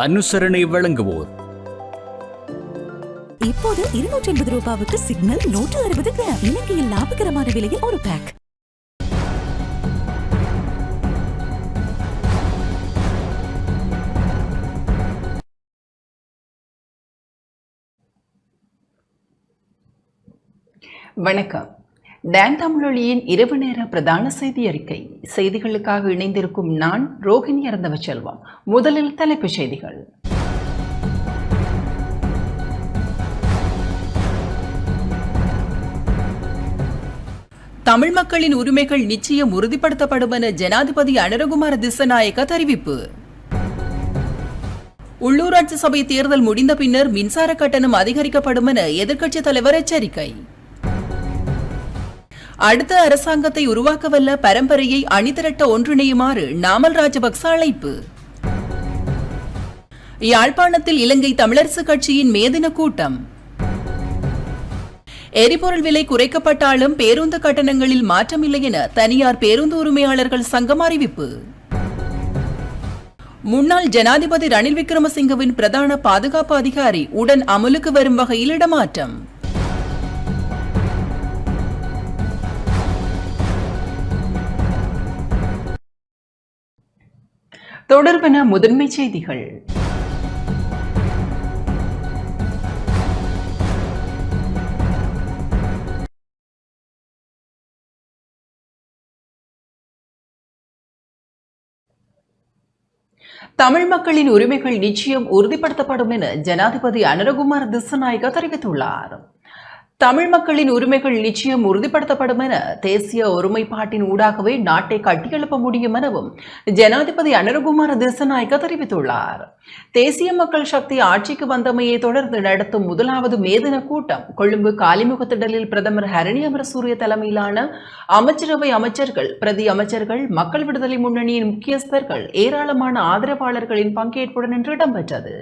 அனுசரணை வழங்குவோர். இப்போது 280 ரூபாவுக்கு சிக்னல் 160 கிராம். இலங்கையில் லாபகரமான விலையில் ஒரு பேக். வணக்கம். டான் தமிழொலியின் இரவு நேர பிரதான செய்தி அறிக்கை. செய்திகளுக்காக இணைந்திருக்கும் நான் ரோஹிணி அறந்தவச்செல்வம். முதலில் தலைப்புச் செய்திகள். தமிழ் மக்களின் உரிமைகள் நிச்சயம் உறுதிப்படுத்தப்படும் என ஜனாதிபதி அனுரகுமார திஸ்ஸநாயக்க தெரிவிப்பு. உள்ளூராட்சி சபை தேர்தல் முடிந்த பின்னர் மின்சார கட்டணம் அதிகரிக்கப்படும் என எதிர்க்கட்சித் தலைவர் எச்சரிக்கை. அடுத்த அரசாங்கத்தை உருவாக்கவல்ல பரம்பரையை அணிதிரட்ட ஒன்றிணையுமாறு நாமல் ராஜபக்ச அழைப்பு. யாழ்ப்பாணத்தில் இலங்கை தமிழரசு கட்சியின் மேதின கூட்டம். எரிபொருள் விலை குறைக்கப்பட்டாலும் பேருந்து கட்டணங்களில் மாற்றமில்லை என தனியார் பேருந்து உரிமையாளர்கள் சங்கம் அறிவிப்பு. முன்னாள் ஜனாதிபதி ரணில் விக்ரமசிங்கவின் பிரதான பாதுகாப்பு அதிகாரி உடன் அமலுக்கு வரும் வகையில் இடமாற்றம். தொடர்பென முதன்மை செய்திகள். தமிழ் மக்களின் உரிமைகள் நிச்சயம் உறுதிப்படுத்தப்படும் என ஜனாதிபதி அனுரகுமார திஸ்ஸநாயக்க தெரிவித்துள்ளார். தமிழ் மக்களின் உரிமைகள் நிச்சயம் உறுதிப்படுத்தப்படும் என தேசிய ஒருமைப்பாட்டின் ஊடாகவே நாட்டை கட்டியெழுப்ப முடியும் எனவும் ஜனாதிபதி அனுரகுமார திஸ்ஸநாயக்க தெரிவித்துள்ளார். தேசிய மக்கள் சக்தி ஆட்சிக்கு வந்தமையை தொடர்ந்து நடத்தும் முதலாவது மேதின கூட்டம் கொழும்பு காலிமுகத்திடலில் பிரதமர் ஹரணி அமரசூரிய தலைமையிலான அமைச்சரவை அமைச்சர்கள், பிரதி அமைச்சர்கள், மக்கள் விடுதலை முன்னணியின் முக்கியஸ்தர்கள், ஏராளமான ஆதரவாளர்களின் பங்கேற்புடன் இன்று இடம்பெற்றது.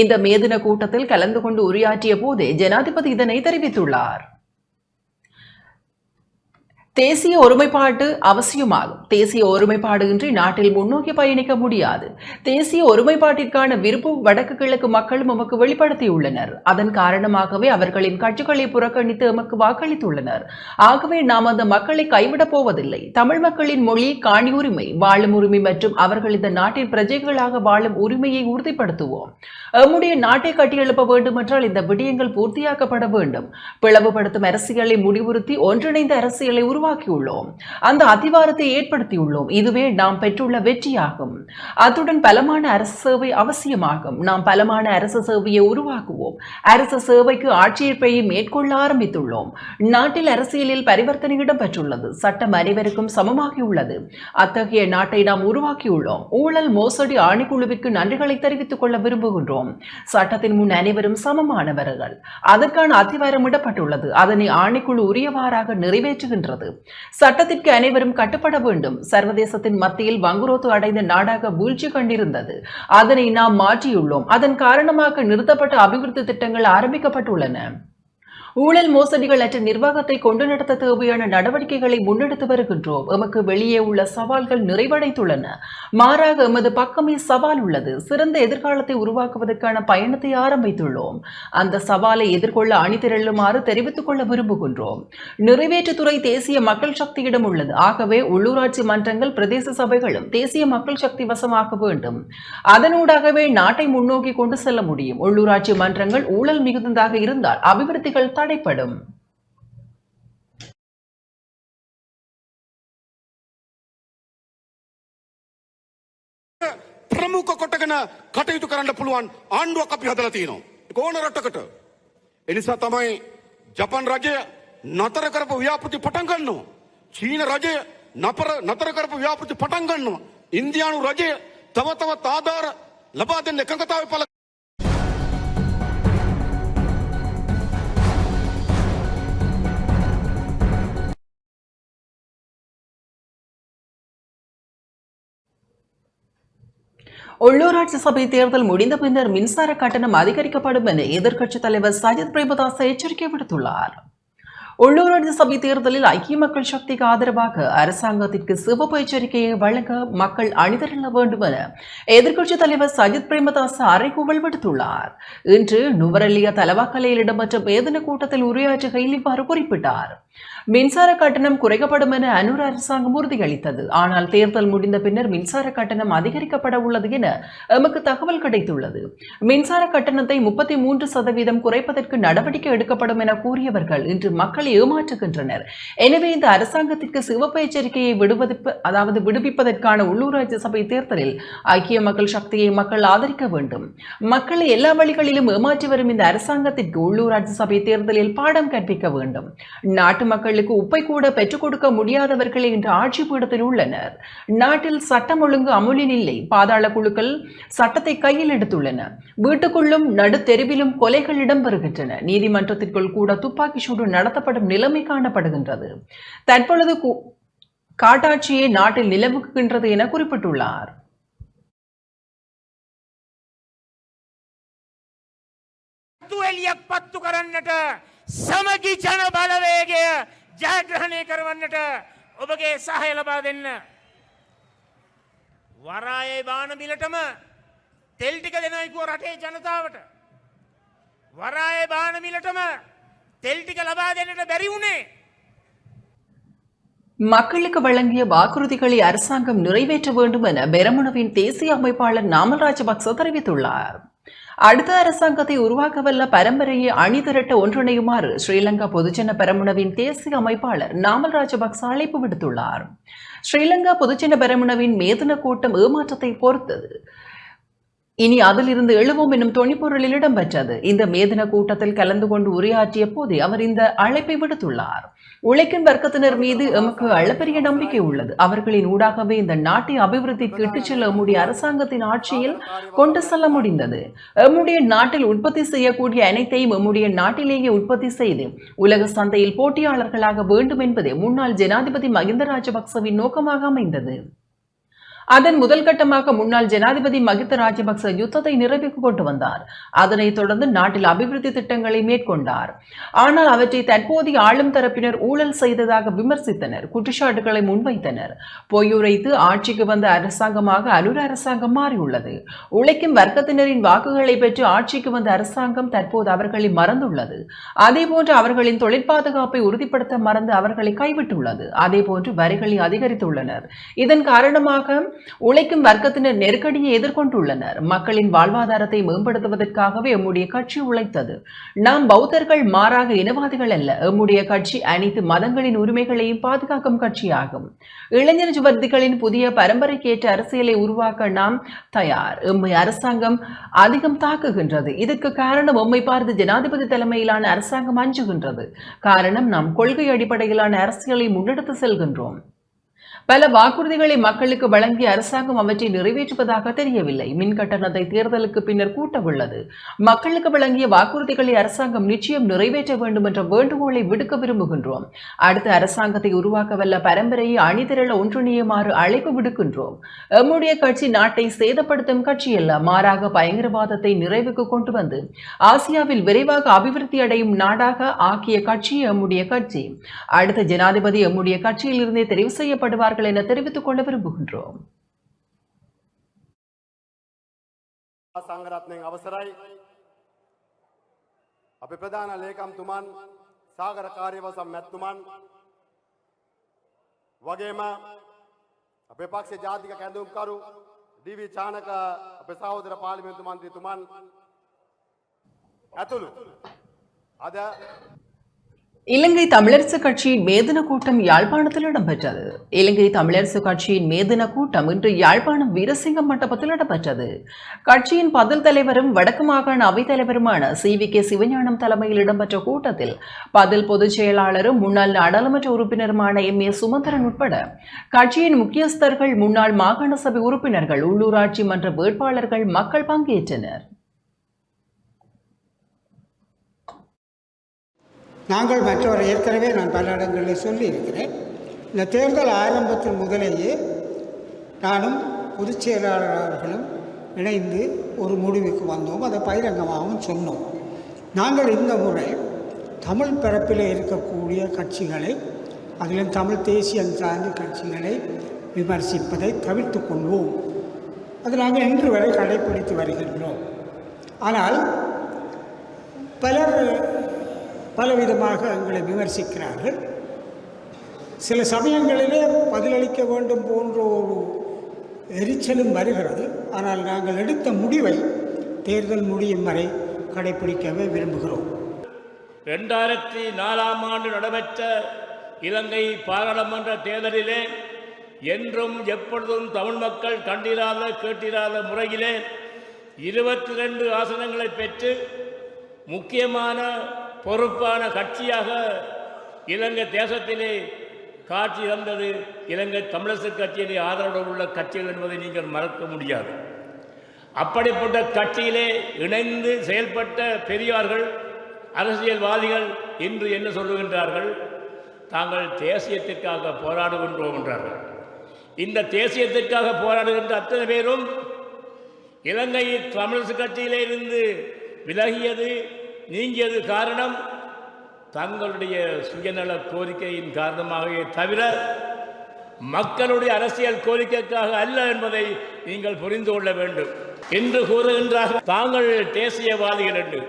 இந்த மேதின கூட்டத்தில் கலந்து கொண்டு உரையாற்றிய போதே ஜனாதிபதி இதனை தெரிவித்துள்ளார். தேசிய ஒருமைப்பாடு அவசியமாகும். தேசிய ஒருமைப்பாடு இன்றி நாட்டில் முன்னோக்கி பயணிக்க முடியாது. தேசிய ஒருமைப்பாட்டிற்கான விருப்பு வடக்கு கிழக்கு மக்கள் எமக்கு வெளிப்படுத்தியுள்ளனர். அதன் காரணமாகவே அவர்களின் கட்சிகளை புறக்கணித்து எமக்கு வாக்களித்துள்ளனர். ஆகவே நாம் அந்த மக்களை கைவிடப் போவதில்லை. தமிழ் மக்களின் மொழி, காணி உரிமை, வாழும் உரிமை மற்றும் அவர்கள் இந்த நாட்டின் பிரஜைகளாக வாழும் உரிமையை உறுதிப்படுத்துவோம். எம்முடைய நாட்டை கட்டியெழுப்ப வேண்டும் என்றால் இந்த விடயங்கள் பூர்த்தியாக்கப்பட வேண்டும். பிளவுபடுத்தும் அரசியலை முடிவுறுத்தி ஒன்றிணைந்த அரசியலை உருவாக்கியுள்ளோம். அந்த அதிகாரத்தை ஏற்படுத்தியுள்ளோம். இதுவே நாம் பெற்றுள்ள வெற்றியாகும். அத்துடன் பலமான அரசு சேவை அவசியமாகும். நாம் பலமான அரசு சேவையை உருவாக்குவோம். அரசு சேவைக்கு ஆட்சேர்ப்பையை மேற்கொள்ள ஆரம்பித்துள்ளோம். நாட்டில் அரசியலில் பரிவர்த்தனை இடம்பெற்றுள்ளது. சட்டம் அனைவருக்கும் சமமாகியுள்ளது. அத்தகைய நாட்டை நாம் உருவாக்கியுள்ளோம். ஊழல் மோசடி ஆணைக்குழுவிற்கு நன்றிகளை தெரிவித்துக் கொள்ள விரும்புகின்றோம். சட்டத்தின் முன் அனைவரும் சமமானவர்கள். அதற்கான அதிகாரம் இடப்பட்டுள்ளது. அதனை ஆணைக்குழு உரியவாறாக நிறைவேற்றுகின்றது. சட்டத்திற்கு அனைவரும் கட்டுப்பட வேண்டும். சர்வதேசத்தின் மத்தியில் வங்குரோத்து அடைந்த நாடாக வீழ்ச்சி கண்டிருந்தது. அதனை நாம் மாற்றியுள்ளோம். அதன் காரணமாக நிறுத்தப்பட்ட அபிவிருத்தி திட்டங்கள் ஆரம்பிக்கப்பட்டுள்ளன. ஊழல் மோசடிகள் அற்ற நிர்வாகத்தை கொண்டு நடத்த தேவையான நடவடிக்கைகளை முன்னெடுத்து வருகின்றோம். எமக்கு வெளியே உள்ள சவால்கள் நிறைவடைந்துள்ளன. மாறாக எமது பக்கமே சவால் உள்ளது. சிறந்த எதிர்காலத்தை உருவாக்குவதற்கான பயணத்தை ஆரம்பித்துள்ளோம். அந்த சவாலை எதிர்கொள்ள அணிதிரளுமாறு தெரிவித்துக் கொள்ள விரும்புகின்றோம். நிறைவேற்றுத்துறை தேசிய மக்கள் சக்தியிடம் உள்ளது. ஆகவே உள்ளூராட்சி மன்றங்கள், பிரதேச சபைகளும் தேசிய மக்கள் சக்தி வசமாக்க வேண்டும். அதனூடாகவே நாட்டை முன்னோக்கி கொண்டு செல்ல முடியும். உள்ளூராட்சி மன்றங்கள் ஊழல் மிகுந்ததாக இருந்தால் அபிவிருத்திகள் தடைப்படும். ප්‍රමුඛ කොටගෙන කටයුතු කරන්න පුළුවන් ආණ්ඩුවක් අපි හදලා තියෙනවා. ඒක ඕන රටකට. ඒ නිසා තමයි ජපාන් රජය නතර කරපු ව්‍යාපෘති පටන් ගන්නවා. චීන රජය නතර කරපු ව්‍යාපෘති පටන් ගන්නවා. ඉන්දියානු රජය තව තවත් ආධාර ලබා දෙන්න එකඟතාවය පළ உள்ளூராட்சி சபை தேர்தல் முடிந்த பின்னர் மின்சார கட்டணம் அதிகரிக்கப்படும் என எதிர்க்கட்சித் தலைவர் சஜித் பிரேமதாச எச்சரிக்கை விடுத்துள்ளார். உள்ளூராட்சி சபை தேர்தலில் ஐக்கிய மக்கள் சக்திக்கு ஆதரவாக அரசாங்கத்திற்கு சிவப்பு எச்சரிக்கையை வழங்க மக்கள் அணிதிரள வேண்டும் என எதிர்க்கட்சித் தலைவர் சஜித் பிரேமதாச அறைகூவல் விடுத்துள்ளார். இன்று நுவரெலியா தலவாக்கலையில் இடம்பெற்ற வேதன கூட்டத்தில் உரையாற்றுகையில் இவ்வாறு குறிப்பிட்டார். மின்சார கட்டணம் குறைக்கப்படும் என அனுர் அரசாங்கம் உறுதியளித்தது. ஆனால் தேர்தல் முடிந்த பின்னர் மின்சார கட்டணம் அதிகரிக்கப்பட உள்ளது என எமக்கு தகவல் கிடைத்துள்ளது. மின்சார கட்டணத்தை 33% குறைப்பதற்கு நடவடிக்கை எடுக்கப்படும் என கூறியவர்கள் இன்று மக்களை ஏமாற்றுகின்றனர். எனவே இந்த அரசாங்கத்திற்கு சிவப்பு எச்சரிக்கையை விடுவிப்பதற்கான உள்ளூராட்சி சபை தேர்தலில் ஐக்கிய மக்கள் சக்தியை மக்கள் ஆதரிக்க வேண்டும். மக்களை எல்லா வழிகளிலும் ஏமாற்றி வரும் இந்த அரசாங்கத்திற்கு உள்ளூராட்சி சபை தேர்தலில் பாடம் கற்பிக்க வேண்டும். நாட்டு மக்களுக்கு உப்பை கூட பெற்றுக் கொடுக்க முடியாதவர்களே இன்று ஆட்சி பீடத்தில் உள்ளனர். நாட்டில் சட்டம் ஒழுங்கு அமுலில் இல்லை. பாதாள குழுக்கள் சட்டத்தை கையில் எடுத்துள்ளன. வீட்டுக்குள்ளும் நடு தெருவிலும் கொலைகள் இடம்பெறுகின்றன. நீதிமன்றத்திற்குள் கூட துப்பாக்கி சூடு நடத்தப்படும் நிலைமை காணப்படுகின்றது. தற்பொழுது காட்டாட்சியே நாட்டில் நிலவுகின்றது என குறிப்பிட்டுள்ளார். සමගි ජන බලවේගය ජයග්‍රහණය කරවන්නට ඔබගේ සහාය ලබා දෙන්න. වරායේ බාන බිලටම තෙල් ටික දෙනවා කිව්ව රටේ ජනතාවට. වරායේ බාන බිලටම තෙල් ටික ලබා දෙන්නට බැරි වුණේ. மக்களுக்கு வழங்கிய வாக்குறுதிகளை அரசாங்கம் நிறைவேற்ற வேண்டும் என பெரமுனவின் தேசிய அமைப்பாளர் நாமல் ராஜபக்ச தெரிவித்துள்ளார். அடுத்த அரசாங்கத்தை உருவாக்கவல்ல பரம்பரையை அணிதிரட்ட ஒன்றிணையுமாறு ஸ்ரீலங்கா பொதுஜன பெரமுனவின் தேசிய அமைப்பாளர் நாமல் ராஜபக்ச அழைப்பு விடுத்துள்ளார். ஸ்ரீலங்கா பொதுஜன பெரமுனவின் மேதன கூட்டம் ஏமாற்றத்தை பொறுத்தது. இனி அதிலிருந்து எழுவோம் என்னும் தொனிப்பொருளில் இடம்பெற்றது. இந்த மேதன கூட்டத்தில் கலந்து கொண்டு உரையாற்றிய போதே அவர் இந்த அழைப்பை விடுத்துள்ளார். உழைக்கும் வர்க்கத்தினர் மீது எமக்கு அளப்பரிய நம்பிக்கை உள்ளது. அவர்களின் ஊடாகவே இந்த நாட்டை அபிவிருத்திக்கு இட்டுச் செல்ல எம்முடைய அரசாங்கத்தின் ஆட்சியில் கொண்டு செல்ல முடிந்தது. எம்முடைய நாட்டில் உற்பத்தி செய்யக்கூடிய அனைத்தையும் எம்முடைய நாட்டிலேயே உற்பத்தி செய்து உலக சந்தையில் போட்டியாளர்களாக வேண்டும் என்பதே முன்னாள் ஜனாதிபதி மகிந்த ராஜபக்சவின் நோக்கமாக அமைந்தது. அதன் முதல் கட்டமாக முன்னாள் ஜனாதிபதி மகிந்த ராஜபக்ச யுத்தத்தை நிறைவுக்கு கொண்டு வந்தார். அதனைத் தொடர்ந்து நாட்டில் அபிவிருத்தி திட்டங்களை மேற்கொண்டார். ஆனால் அவற்றை தற்போதைய ஆளும் தரப்பினர் ஊழல் செய்ததாக விமர்சித்தனர், குற்றச்சாட்டுகளை முன்வைத்தனர். பொய்யுரைத்து ஆட்சிக்கு வந்த அரசாங்கமாக அனுர் அரசாங்கம் மாறியுள்ளது. உழைக்கும் வர்க்கத்தினரின் வாக்குகளை பெற்று ஆட்சிக்கு வந்த அரசாங்கம் தற்போது அவர்களை மறந்துள்ளது. அதேபோன்று அவர்களின் தொழில் பாதுகாப்பை உறுதிப்படுத்த மறந்து அவர்களை கைவிட்டுள்ளது. அதேபோன்று வரிகளை அதிகரித்துள்ளனர். இதன் காரணமாக உழைக்கும் வர்க்கத்தினர் நெருக்கடியை எதிர்கொண்டுள்ளனர். மக்களின் வாழ்வாதாரத்தை மேம்படுத்துவதற்காகவே எம்முடைய கட்சி உழைத்தது. நாம் பௌத்தர்கள், மாறாக இனவாதிகள் அல்ல. எம்முடைய கட்சி அனைத்து மதங்களின் உரிமைகளையும் பாதுகாக்கும் கட்சியாகும். இளைஞர் யுவதிகளின் புதிய பரம்பரைக்கேற்ற அரசியலை உருவாக்க நாம் தயார். எம்மை அரசாங்கம் அதிகம் தாக்குகின்றது. இதற்கு காரணம் எம்மை பார்த்து ஜனாதிபதி தலைமையிலான அரசாங்கம் அஞ்சுகின்றது. காரணம் நாம் கொள்கை அடிப்படையிலான அரசியலை முன்னெடுத்து செல்கின்றோம். பல வாக்குறுதிகளை மக்களுக்கு வழங்கிய அரசாங்கம் அவற்றை நிறைவேற்றுவதாக தெரியவில்லை. மின் கட்டணத்தை தேர்தலுக்கு பின்னர் கூட்டவுள்ளது. மக்களுக்கு வழங்கிய வாக்குறுதிகளை அரசாங்கம் நிச்சயம் நிறைவேற்ற வேண்டும் என்ற வேண்டுகோளை விடுக்க விரும்புகின்றோம். அடுத்த அரசாங்கத்தை உருவாக்கவல்ல பரம்பரையை அணிதிரள ஒன்றிணையுமாறு அழைப்பு விடுக்கின்றோம். எம்முடைய கட்சி நாட்டை சேதப்படுத்தும் கட்சி அல்ல, மாறாக பயங்கரவாதத்தை நிறைவுக்கு கொண்டு வந்து ஆசியாவில் விரைவாக அபிவிருத்தி அடையும் நாடாக ஆக்கிய கட்சி எம்முடைய கட்சி. அடுத்த ஜனாதிபதி எம்முடைய கட்சியில் இருந்தே தெரிவு செய்யப்படுவார்கள் என தெரிவித்துக் கொள்ள விரும்புகின்றோம். සංඝරත්නයෙන් අවසරයි අපේ ප්‍රධාන ලේකම්තුමන් සාගර කාර්යවසම් මැතිතුමන් වගේම අපේ පක්ෂ ජාතික කැඳවුම්කරු ඩී.වී. චානක අපේ සහෝදර පාර්ලිමේන්තු මන්ත්‍රීතුමන් ඇතුළු අද இலங்கை தமிழரசு கட்சியின் மேதின கூட்டம் யாழ்ப்பாணத்தில் இடம்பெற்றது. இலங்கை தமிழரசு கட்சியின் மேதின கூட்டம் இன்று யாழ்ப்பாணம் வீரசிங்கம் மண்டபத்தில் இடம்பெற்றது. கட்சியின் பதில் தலைவரும் வடக்கு மாகாண அவைத் தலைவருமான CVK சிவஞானம் தலைமையில் இடம்பெற்ற கூட்டத்தில் பதில் பொதுச் செயலாளரும் முன்னாள் நாடாளுமன்ற உறுப்பினருமான MA சுமந்திரன் உட்பட கட்சியின் முக்கியஸ்தர்கள், முன்னாள் மாகாண சபை உறுப்பினர்கள், உள்ளூராட்சி மன்ற வேட்பாளர்கள், மக்கள் பங்கேற்றனர். நாங்கள் மற்றவர் ஏற்கனவே நான் பல இடங்களில் சொல்லியிருக்கிறேன். இந்த தேர்தல் ஆரம்பத்தில் முதலேயே நானும் பொதுச் செயலாளர்களும் இணைந்து ஒரு முடிவுக்கு வந்தோம். அதை பகிரங்கமாகவும் சொன்னோம். நாங்கள் இந்த முறை தமிழ் பரப்பில் இருக்கக்கூடிய கட்சிகளை, அதிலும் தமிழ் தேசியம் சார்ந்த கட்சிகளை விமர்சிப்பதை தவிர்த்து கொள்வோம். அது நாங்கள் இன்று வரை கடைப்பிடித்து வருகின்றோம். ஆனால் பலர் பலவிதமாக எங்களை விமர்சிக்கிறார்கள். சில சமயங்களிலே பதிலளிக்க வேண்டும் போன்ற ஒரு எரிச்சலும் வருகிறது. ஆனால் நாங்கள் எடுத்த முடிவை தேர்தல் முடியும் வரை கடைப்பிடிக்கவே விரும்புகிறோம். 2004ஆம் ஆண்டு நடைபெற்ற இலங்கை பாராளுமன்ற தேர்தலிலே என்றும் எப்பொழுதும் தமிழ் மக்கள் கண்டிராத கேட்டிராத முறையிலே 22 ஆசனங்களை பெற்று முக்கியமான பொறுப்பான கட்சியாக இலங்கை தேசத்திலே காட்சி தந்தது இலங்கை தமிழரசு கட்சியிலே ஆதரவுடன் உள்ள கட்சிகள் என்பதை நீங்கள் மறக்க முடியாது. அப்படிப்பட்ட கட்சியிலே இணைந்து செயல்பட்ட பெரியார்கள், அரசியல்வாதிகள் இன்று என்ன சொல்லுகின்றார்கள்? தாங்கள் தேசியத்திற்காக போராடுகின்றோம் என்றார்கள். இந்த தேசியத்திற்காக போராடுகின்ற அத்தனை பேரும் இலங்கை தமிழரசு கட்சியிலே இருந்து விலகியது, நீங்கியது காரணம் தங்களுடைய சுயநல கோரிக்கையின் காரணமாகவே தவிர மக்களுடைய அரசியல் கோரிக்கைக்காக அல்ல என்பதை நீங்கள் புரிந்து கொள்ள வேண்டும். என்று கூறுகின்றார்கள் தாங்கள் தேசியவாதிகள் என்று.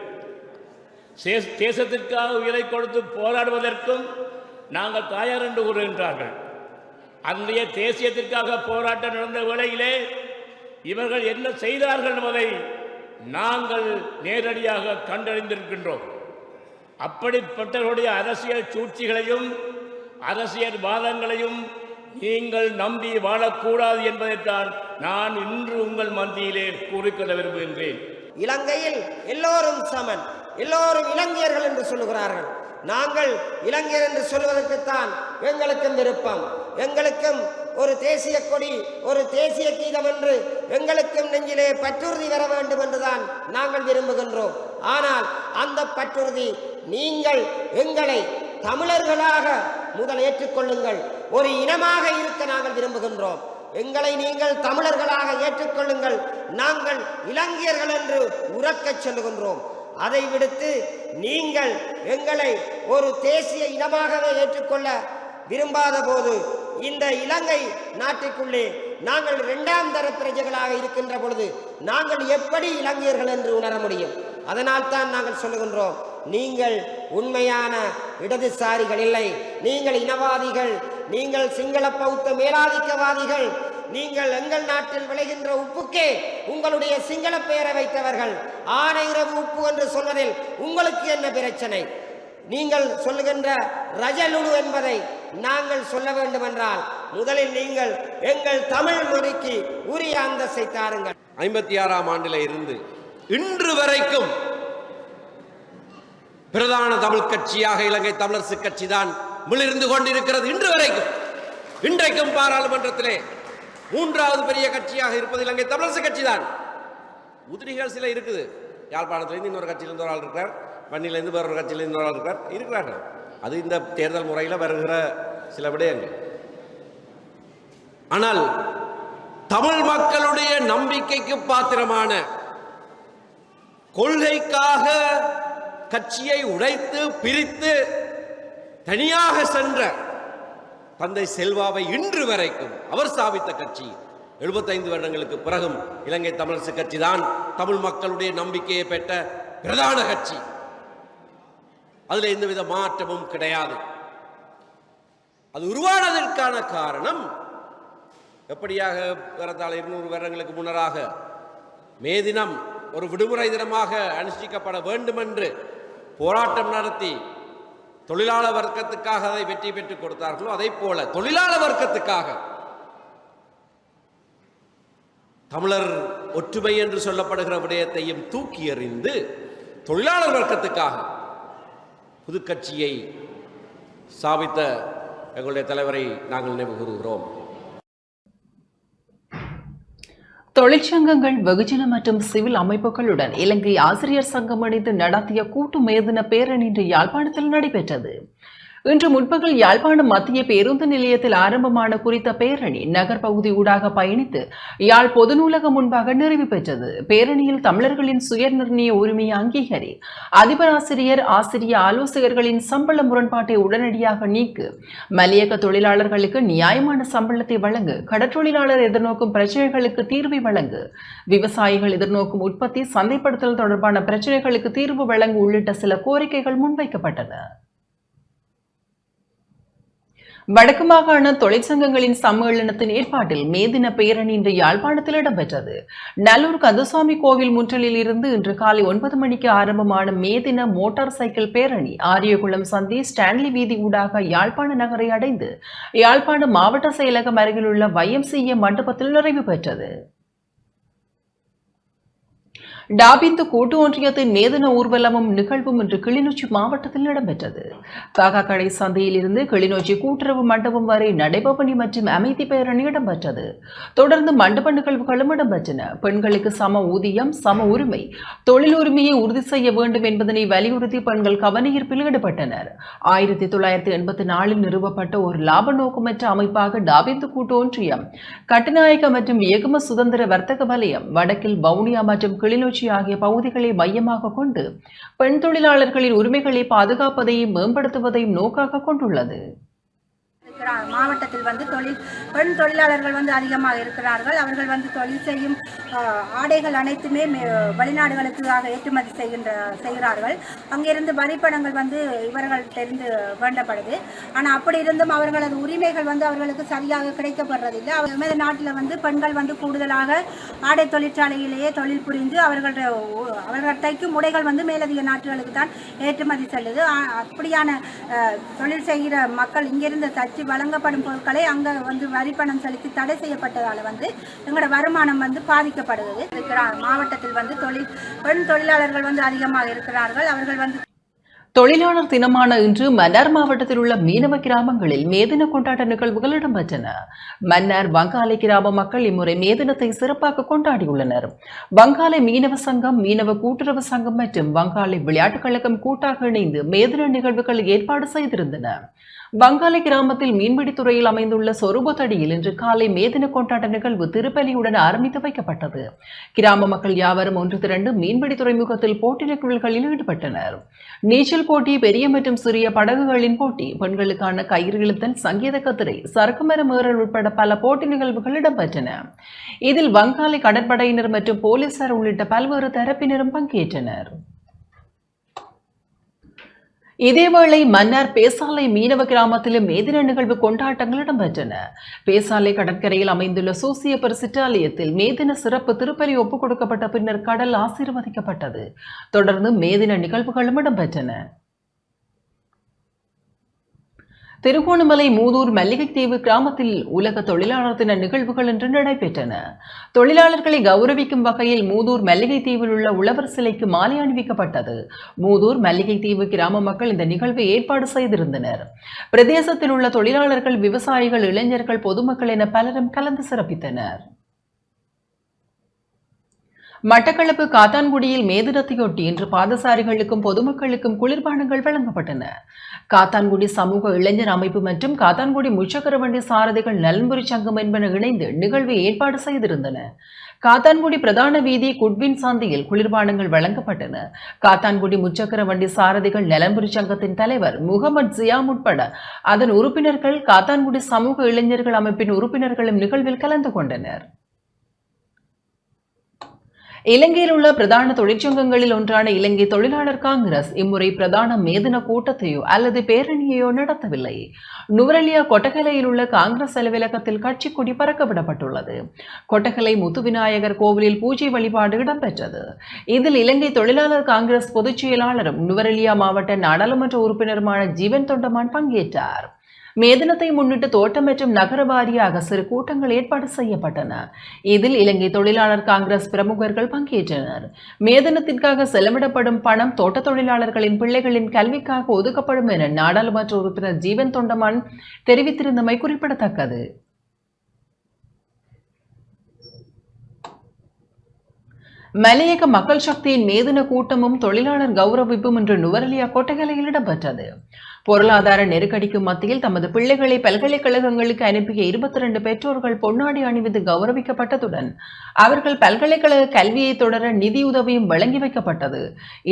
தேசத்திற்காக உயிரை கொடுத்து போராடுவதற்கும் நாங்கள் தயார் என்று கூறுகின்றார்கள். அன்றைய தேசியத்திற்காக போராட்டம் நடந்த வேளையிலே இவர்கள் என்ன செய்தார்கள் என்பதை நாங்கள் நேரடியாக கண்டறிந்திருக்கின்றோம். அப்படிப்பட்டவருடைய அரசியல் சூழ்ச்சிகளையும் அரசியல் வாதங்களையும் நீங்கள் நம்பி வாழக்கூடாது என்பதைத்தான் நான் இன்று உங்கள் மத்தியிலே கூறிக்கொள்ள விரும்புகின்றேன். இலங்கையில் எல்லோரும் சமன், எல்லோரும் இலங்கையர்கள் என்று சொல்லுகிறார்கள். நாங்கள் இலங்கையர் என்று சொல்வதற்குத்தான் எங்களுக்கும் விருப்பம். எங்களுக்கும் ஒரு தேசிய கொடி, ஒரு தேசிய கீதம் என்று எங்களுக்கும் நெஞ்சிலே பற்றுறுதி வர வேண்டும் என்றுதான் நாங்கள் விரும்புகின்றோம். ஆனால் அந்த பற்றுறுதி நீங்கள் எங்களை தமிழர்களாக முதல் ஏற்றுக்கொள்ளுங்கள். ஒரு இனமாக இருக்க நாங்கள் விரும்புகின்றோம். எங்களை நீங்கள் தமிழர்களாக ஏற்றுக்கொள்ளுங்கள். நாங்கள் இலங்கையர்கள் என்று உரக்கச் சொல்லுகின்றோம். அதை விடுத்து நீங்கள் எங்களை ஒரு தேசிய இனமாகவே ஏற்றுக்கொள்ள விரும்பாத போது இந்த இலங்கை நாட்டுக்குள்ளே நாங்கள் 2ஆம் தர பிரஜைகளாக இருக்கின்ற பொழுது நாங்கள் எப்படி இலங்கையர்கள் என்று உணர முடியும்? அதனால் தான் நாங்கள் சொல்லுகின்றோம், நீங்கள் உண்மையான இடதுசாரிகள் இல்லை, நீங்கள் இனவாதிகள், நீங்கள் சிங்கள பௌத்த மேலாதிக்கவாதிகள், நீங்கள் எங்கள் நாட்டில் விளைகின்ற உப்புக்கே உங்களுடைய சிங்கள பெயரை வைத்தவர்கள். ஆனையிரவு உப்பு என்று சொல்வதில் உங்களுக்கு என்ன பிரச்சனை? நீங்கள் சொல்லுகின்ற ரஜலுடு என்பதை நாங்கள் சொல்ல வேண்டும் என்றால் முதலில் நீங்கள் எங்கள் தமிழ் மொழிக்கு உரிய அந்தஸ்தை தாருங்கள். 56ஆம் ஆண்டில் இருந்து இன்று வரைக்கும் பிரதான தமிழ் கட்சியாக இலங்கை தமிழரசு கட்சி தான் மிளிர்ந்து கொண்டிருக்கிறது. இன்று வரைக்கும் இன்றைக்கும் பாராளுமன்றத்திலே 3வது பெரிய கட்சியாக இருப்பது இலங்கை தமிழரசு கட்சி தான். உதிரிகள் சில இருக்குது. யாழ்ப்பாணத்திலிருந்து இன்னொரு கட்சியிலிருந்து ஒரு ஆள் இருக்கிறார், வன்னியிலிருந்து வேறொரு கட்சியிலிருந்து இன்னொரு ஆள் இருக்கிறார்கள். அது இந்த தேர்தல் முறையில் வருகிற சில விடயங்கள். ஆனால் தமிழ் மக்களுடைய நம்பிக்கைக்கு பாத்திரமான, கொள்கைக்காக கட்சியை உடைத்து பிரித்து தனியாக சென்ற தந்தை செல்வாவை இன்று வரைக்கும் அவர் ஸ்தாபித்த கட்சி 75 வருடங்களுக்கு பிறகும் இலங்கை தமிழரசு கட்சி தான் தமிழ் மக்களுடைய நம்பிக்கையை பெற்ற பிரதான கட்சி. அதில் எந்தவித மாற்றமும் கிடையாது. அது உருவானதற்கான காரணம் எப்படியாக ஏறத்தாழ 200 வருடங்களுக்கு முன்னராக மே தினம் ஒரு விடுமுறை தினமாக அனுஷ்டிக்கப்பட வேண்டும் என்று போராட்டம் நடத்தி தொழிலாளர் வர்க்கத்துக்காக அதை வெற்றி பெற்றுக் கொடுத்தார்களோ அதை போல தொழிலாளர் வர்க்கத்துக்காக தமிழர் ஒற்றுமை என்று சொல்லப்படுகிற விடயத்தையும் தூக்கி எறிந்து தொழிலாளர் வர்க்கத்துக்காக புதுக்கட்சியை ஸ்தாபித்த எங்களுடைய தலைவரை நாங்கள் நினைவு கூறுகிறோம். தொழிற்சங்கங்கள், வெகுஜன மற்றும் சிவில் அமைப்புகளுடன் இலங்கை ஆசிரியர் சங்கம் இணைந்து நடத்திய கூட்டு மேதின பேரணி இன்று யாழ்ப்பாணத்தில் நடைபெற்றது. இன்று முற்பகல் யாழ்ப்பாணம் மத்திய பேருந்து நிலையத்தில் ஆரம்பமான குறித்த பேரணி நகர் பகுதி ஊடாக பயணித்து யாழ் பொது நூலகம் முன்பாக நிறைவு பெற்றது. பேரணியில் தமிழர்களின் சுய நிர்ணய உரிமையை அங்கீகரி, அதிபர் ஆசிரியர் ஆசிரிய ஆலோசகர்களின் சம்பள முரண்பாட்டை உடனடியாக நீக்கு, மலையக தொழிலாளர்களுக்கு நியாயமான சம்பளத்தை வழங்கு, கடற்றொழிலாளர் எதிர்நோக்கும் பிரச்சனைகளுக்கு தீர்வை வழங்கு, விவசாயிகள் எதிர்நோக்கும் உற்பத்தி சந்தைப்படுத்தல் தொடர்பான பிரச்சனைகளுக்கு தீர்வு வழங்கு உள்ளிட்ட சில கோரிக்கைகள் முன்வைக்கப்பட்டன. வடக்கு மாகாண தொழிற்சங்கங்களின் சம்மேளனத்தின் ஏற்பாட்டில் மே தின பேரணி இன்று யாழ்ப்பாணத்தில் இடம்பெற்றது. நல்லூர் கந்தசுவாமி கோவில் முற்றலில் இருந்து இன்று காலை 9 மணிக்கு ஆரம்பமான மே தின மோட்டார் சைக்கிள் பேரணி ஆரியகுளம் சந்தி ஸ்டான்லி வீதி ஊடாக யாழ்ப்பாண நகரை அடைந்து யாழ்ப்பாண மாவட்ட செயலகம் அருகிலுள்ள YMCA மண்டபத்தில் நிறைவு பெற்றது. டாபிந்து கூட்டு ஒன்றியத்தின் மேதின ஊர்வலமும் நிகழ்வும் இன்று கிளிநொச்சி மாவட்டத்தில் இடம்பெற்றது. காகாக்கடை சந்தையில் இருந்து கிளிநொச்சி கூட்டுறவு மண்டபம் வரை நடைபவனி மற்றும் அமைதி பேரணி இடம்பெற்றது. தொடர்ந்து மண்டப நிகழ்வுகளும் இடம்பெற்றன. பெண்களுக்கு சம ஊதியம், சம உரிமை, தொழில் உரிமையை உறுதி செய்ய வேண்டும் என்பதனை வலியுறுத்தி பெண்கள் கவனஈர்ப்பில் ஈடுபட்டனர். 1984 நிறுவப்பட்ட ஒரு லாப நோக்கமற்ற அமைப்பாக டாபிந்து கூட்டு ஒன்றியம் கட்டுநாயக்க மற்றும் ஏகம சுதந்திர வர்த்தக வலயம் வடக்கில் வவுனியா மற்றும் கிளிநொச்சி ஆகிய பகுதிகளை மையமாக கொண்டு பெண் தொழிலாளர்களின் உரிமைகளை பாதுகாப்பதையும் மேம்படுத்துவதையும் நோக்காக கொண்டுள்ளது. மாவட்டத்தில் பெண் தொழிலாளர்கள் அதிகமாக இருக்கிறார்கள். அவர்கள் தொழில் செய்யும் ஆடைகள் அனைத்துமே வெளிநாடுகளுக்காக ஏற்றுமதி செய்கிறார்கள். அங்கிருந்து வரிப்பணங்கள் இவர்கள் தெரிந்து வேண்டப்படுது. ஆனால் அப்படி இருந்தும் அவர்களது உரிமைகள் அவர்களுக்கு சரியாக கிடைக்கப்படுறதில்லை. அவர்கள் நாட்டில் பெண்கள் கூடுதலாக ஆடை தொழிற்சாலையிலேயே தொழில் புரிந்து அவர்கள் தைக்கும் உடைகள் மேலதிக நாடுகளுக்கு தான் ஏற்றுமதி செல்லுது. அப்படியான தொழில் செய்கிற மக்கள் இங்கிருந்து தச்சு வழங்கப்படும் பொருட்களை அங்க வரிப்பணம் செலுத்தி தடை செய்யப்பட்டதால எங்களோட வருமானம் பாதிக்கப்படுகிறது. மாவட்டத்தில் பெண் தொழிலாளர்கள் அதிகமாக இருக்கிறார்கள். அவர்கள் தொழிலாளர் தினமான இன்று மன்னார் மாவட்டத்தில் உள்ள மீனவ கிராமங்களில் மேதின கொண்டாட்ட நிகழ்வுகள் இடம்பெற்றன. மன்னார் வங்காளை கிராம மக்கள் இம்முறை மேதினத்தை சிறப்பாக கொண்டாடியுள்ளனர். வங்காளை மீனவ சங்கம், மீனவ கூட்டுறவு சங்கம் மற்றும் வங்காளை விளையாட்டுக் கழகம் கூட்டாக இணைந்து மேதின நிகழ்வுகள் ஏற்பாடு செய்திருந்தன. வங்காளை கிராமத்தில் மீன்பிடித்துறையில் அமைந்துள்ள சொருபத்தடியில் இன்று காலை மேதின கொண்டாட்ட நிகழ்வு திருப்பலியுடன் ஆரம்பித்து வைக்கப்பட்டது. கிராம மக்கள் யாவரும் ஒன்று திரண்டு மீன்பிடி துறைமுகத்தில் போட்டி நிகழ்வுகளில் ஈடுபட்டனர். நீச்சல் போட்டி, பெரிய மற்றும் சிறிய படகுகளின் போட்டி, பெண்களுக்கான கயிறு இழுத்தல், சங்கீத கத்திரை, சறுக்குமரம் ஏறல் உட்பட பல போட்டி நிகழ்வுகள் இடம்பெற்றன. இதில் வங்காளை கடற்படையினர் மற்றும் போலீசார் உள்ளிட்ட பல்வேறு தரப்பினரும் பங்கேற்றனர். இதேவேளை மன்னார் பேசாலை மீனவ கிராமத்திலும் மேதின நிகழ்வு கொண்டாட்டங்கள் இடம்பெற்றன. பேசாலை கடற்கரையில் அமைந்துள்ள சூசியப்பர் சிற்றாலயத்தில் மேதின சிறப்பு திருப்பலி ஒப்புக் கொடுக்கப்பட்ட பின்னர் கடல் ஆசீர்வதிக்கப்பட்டது. தொடர்ந்து மேதின நிகழ்வுகளும் இடம்பெற்றன. திருகோணமலை மூதூர் மல்லிகைத்தீவு கிராமத்தில் உலக தொழிலாளர் தின நிகழ்வுகள் இன்று நடைபெற்றன. தொழிலாளர்களை கௌரவிக்கும் வகையில் மூதூர் மல்லிகைத்தீவில் உள்ள உழவர் சிலைக்கு மாலை அணிவிக்கப்பட்டது. மூதூர் மல்லிகைத்தீவு கிராம மக்கள் இந்த நிகழ்வை ஏற்பாடு செய்திருந்தனர். பிரதேசத்தில் உள்ள தொழிலாளர்கள், விவசாயிகள், இளைஞர்கள், பொதுமக்கள் என பலரும் கலந்து சிறப்பித்தனர். மட்டக்களப்பு காத்தான்குடியில் மேதினத்தையொட்டி இன்று பாதசாரிகளுக்கும் பொதுமக்களுக்கும் குளிர்பானங்கள் வழங்கப்பட்டன. காத்தான்குடி சமூக இளைஞர் அமைப்பு மற்றும் காத்தான்குடி முச்சக்கர வண்டி சாரதிகள் நலன்புரி சங்கம் என்பன இணைந்து நிகழ்வை ஏற்பாடு செய்திருந்தன. காத்தான்குடி பிரதான வீதி குட்வின் சந்தையில் குளிர்பானங்கள் வழங்கப்பட்டன. காத்தான்குடி முச்சக்கர வண்டி சாரதிகள் நலன்புரி சங்கத்தின் தலைவர் முகமது ஜியாம் உட்பட அதன் உறுப்பினர்கள், காத்தான்குடி சமூக இளைஞர்கள் அமைப்பின் உறுப்பினர்களும் நிகழ்வில் கலந்து கொண்டனர். இலங்கையில் உள்ள பிரதான தொழிற்சங்கங்களில் ஒன்றான இலங்கை தொழிலாளர் காங்கிரஸ் இம்முறை பிரதான மேதின கூட்டத்தையோ அல்லது பேரணியையோ நடத்தவில்லை. நுவரெலியா கொட்டகலையில் உள்ள காங்கிரஸ் அலுவலகத்தில் கட்சி கொடி பறக்கவிடப்பட்டுள்ளது. கொட்டகலை முத்துவிநாயகர் கோவிலில் பூஜை வழிபாடு இடம்பெற்றது. இதில் இலங்கை தொழிலாளர் காங்கிரஸ் பொதுச் செயலாளரும் நுவரெலியா மாவட்ட நாடாளுமன்ற உறுப்பினருமான ஜீவன் தொண்டமான் பங்கேற்றார். மேதினத்தை முன்னிட்டு தோட்டம் மற்றும் நகர வாரியாக சிறு கூட்டங்கள் ஏற்பாடு செய்யப்பட்டன. இதில் இலங்கை தொழிலாளர் காங்கிரஸ் பிரமுகர்கள் பங்கேற்றனர். மேதினத்திற்காக செலவிடப்படும் பணம் தோட்ட தொழிலாளர்களின் பிள்ளைகளின் கல்விக்காக ஒதுக்கப்படும் என நாடாளுமன்ற உறுப்பினர் ஜீவன் தொண்டமான் தெரிவித்திருந்தமை குறிப்பிடத்தக்கது. மலையக மக்கள் சக்தியின் மேதின கூட்டமும் தொழிலாளர் கௌரவிப்பும் இன்று நுவரெலியா கொட்டகலையில் இடம்பெற்றது. பொருளாதார நெருக்கடிக்கு மத்தியில் தமது பிள்ளைகளை பல்கலைக்கழகங்களுக்கு அனுப்பிய 22 பெற்றோர்கள் பொன்னாடி அணிவித்து கௌரவிக்கப்பட்டதுடன் அவர்கள் பல்கலைக்கழக கல்வியை தொடர நிதியுதவியும் வழங்கி வைக்கப்பட்டது.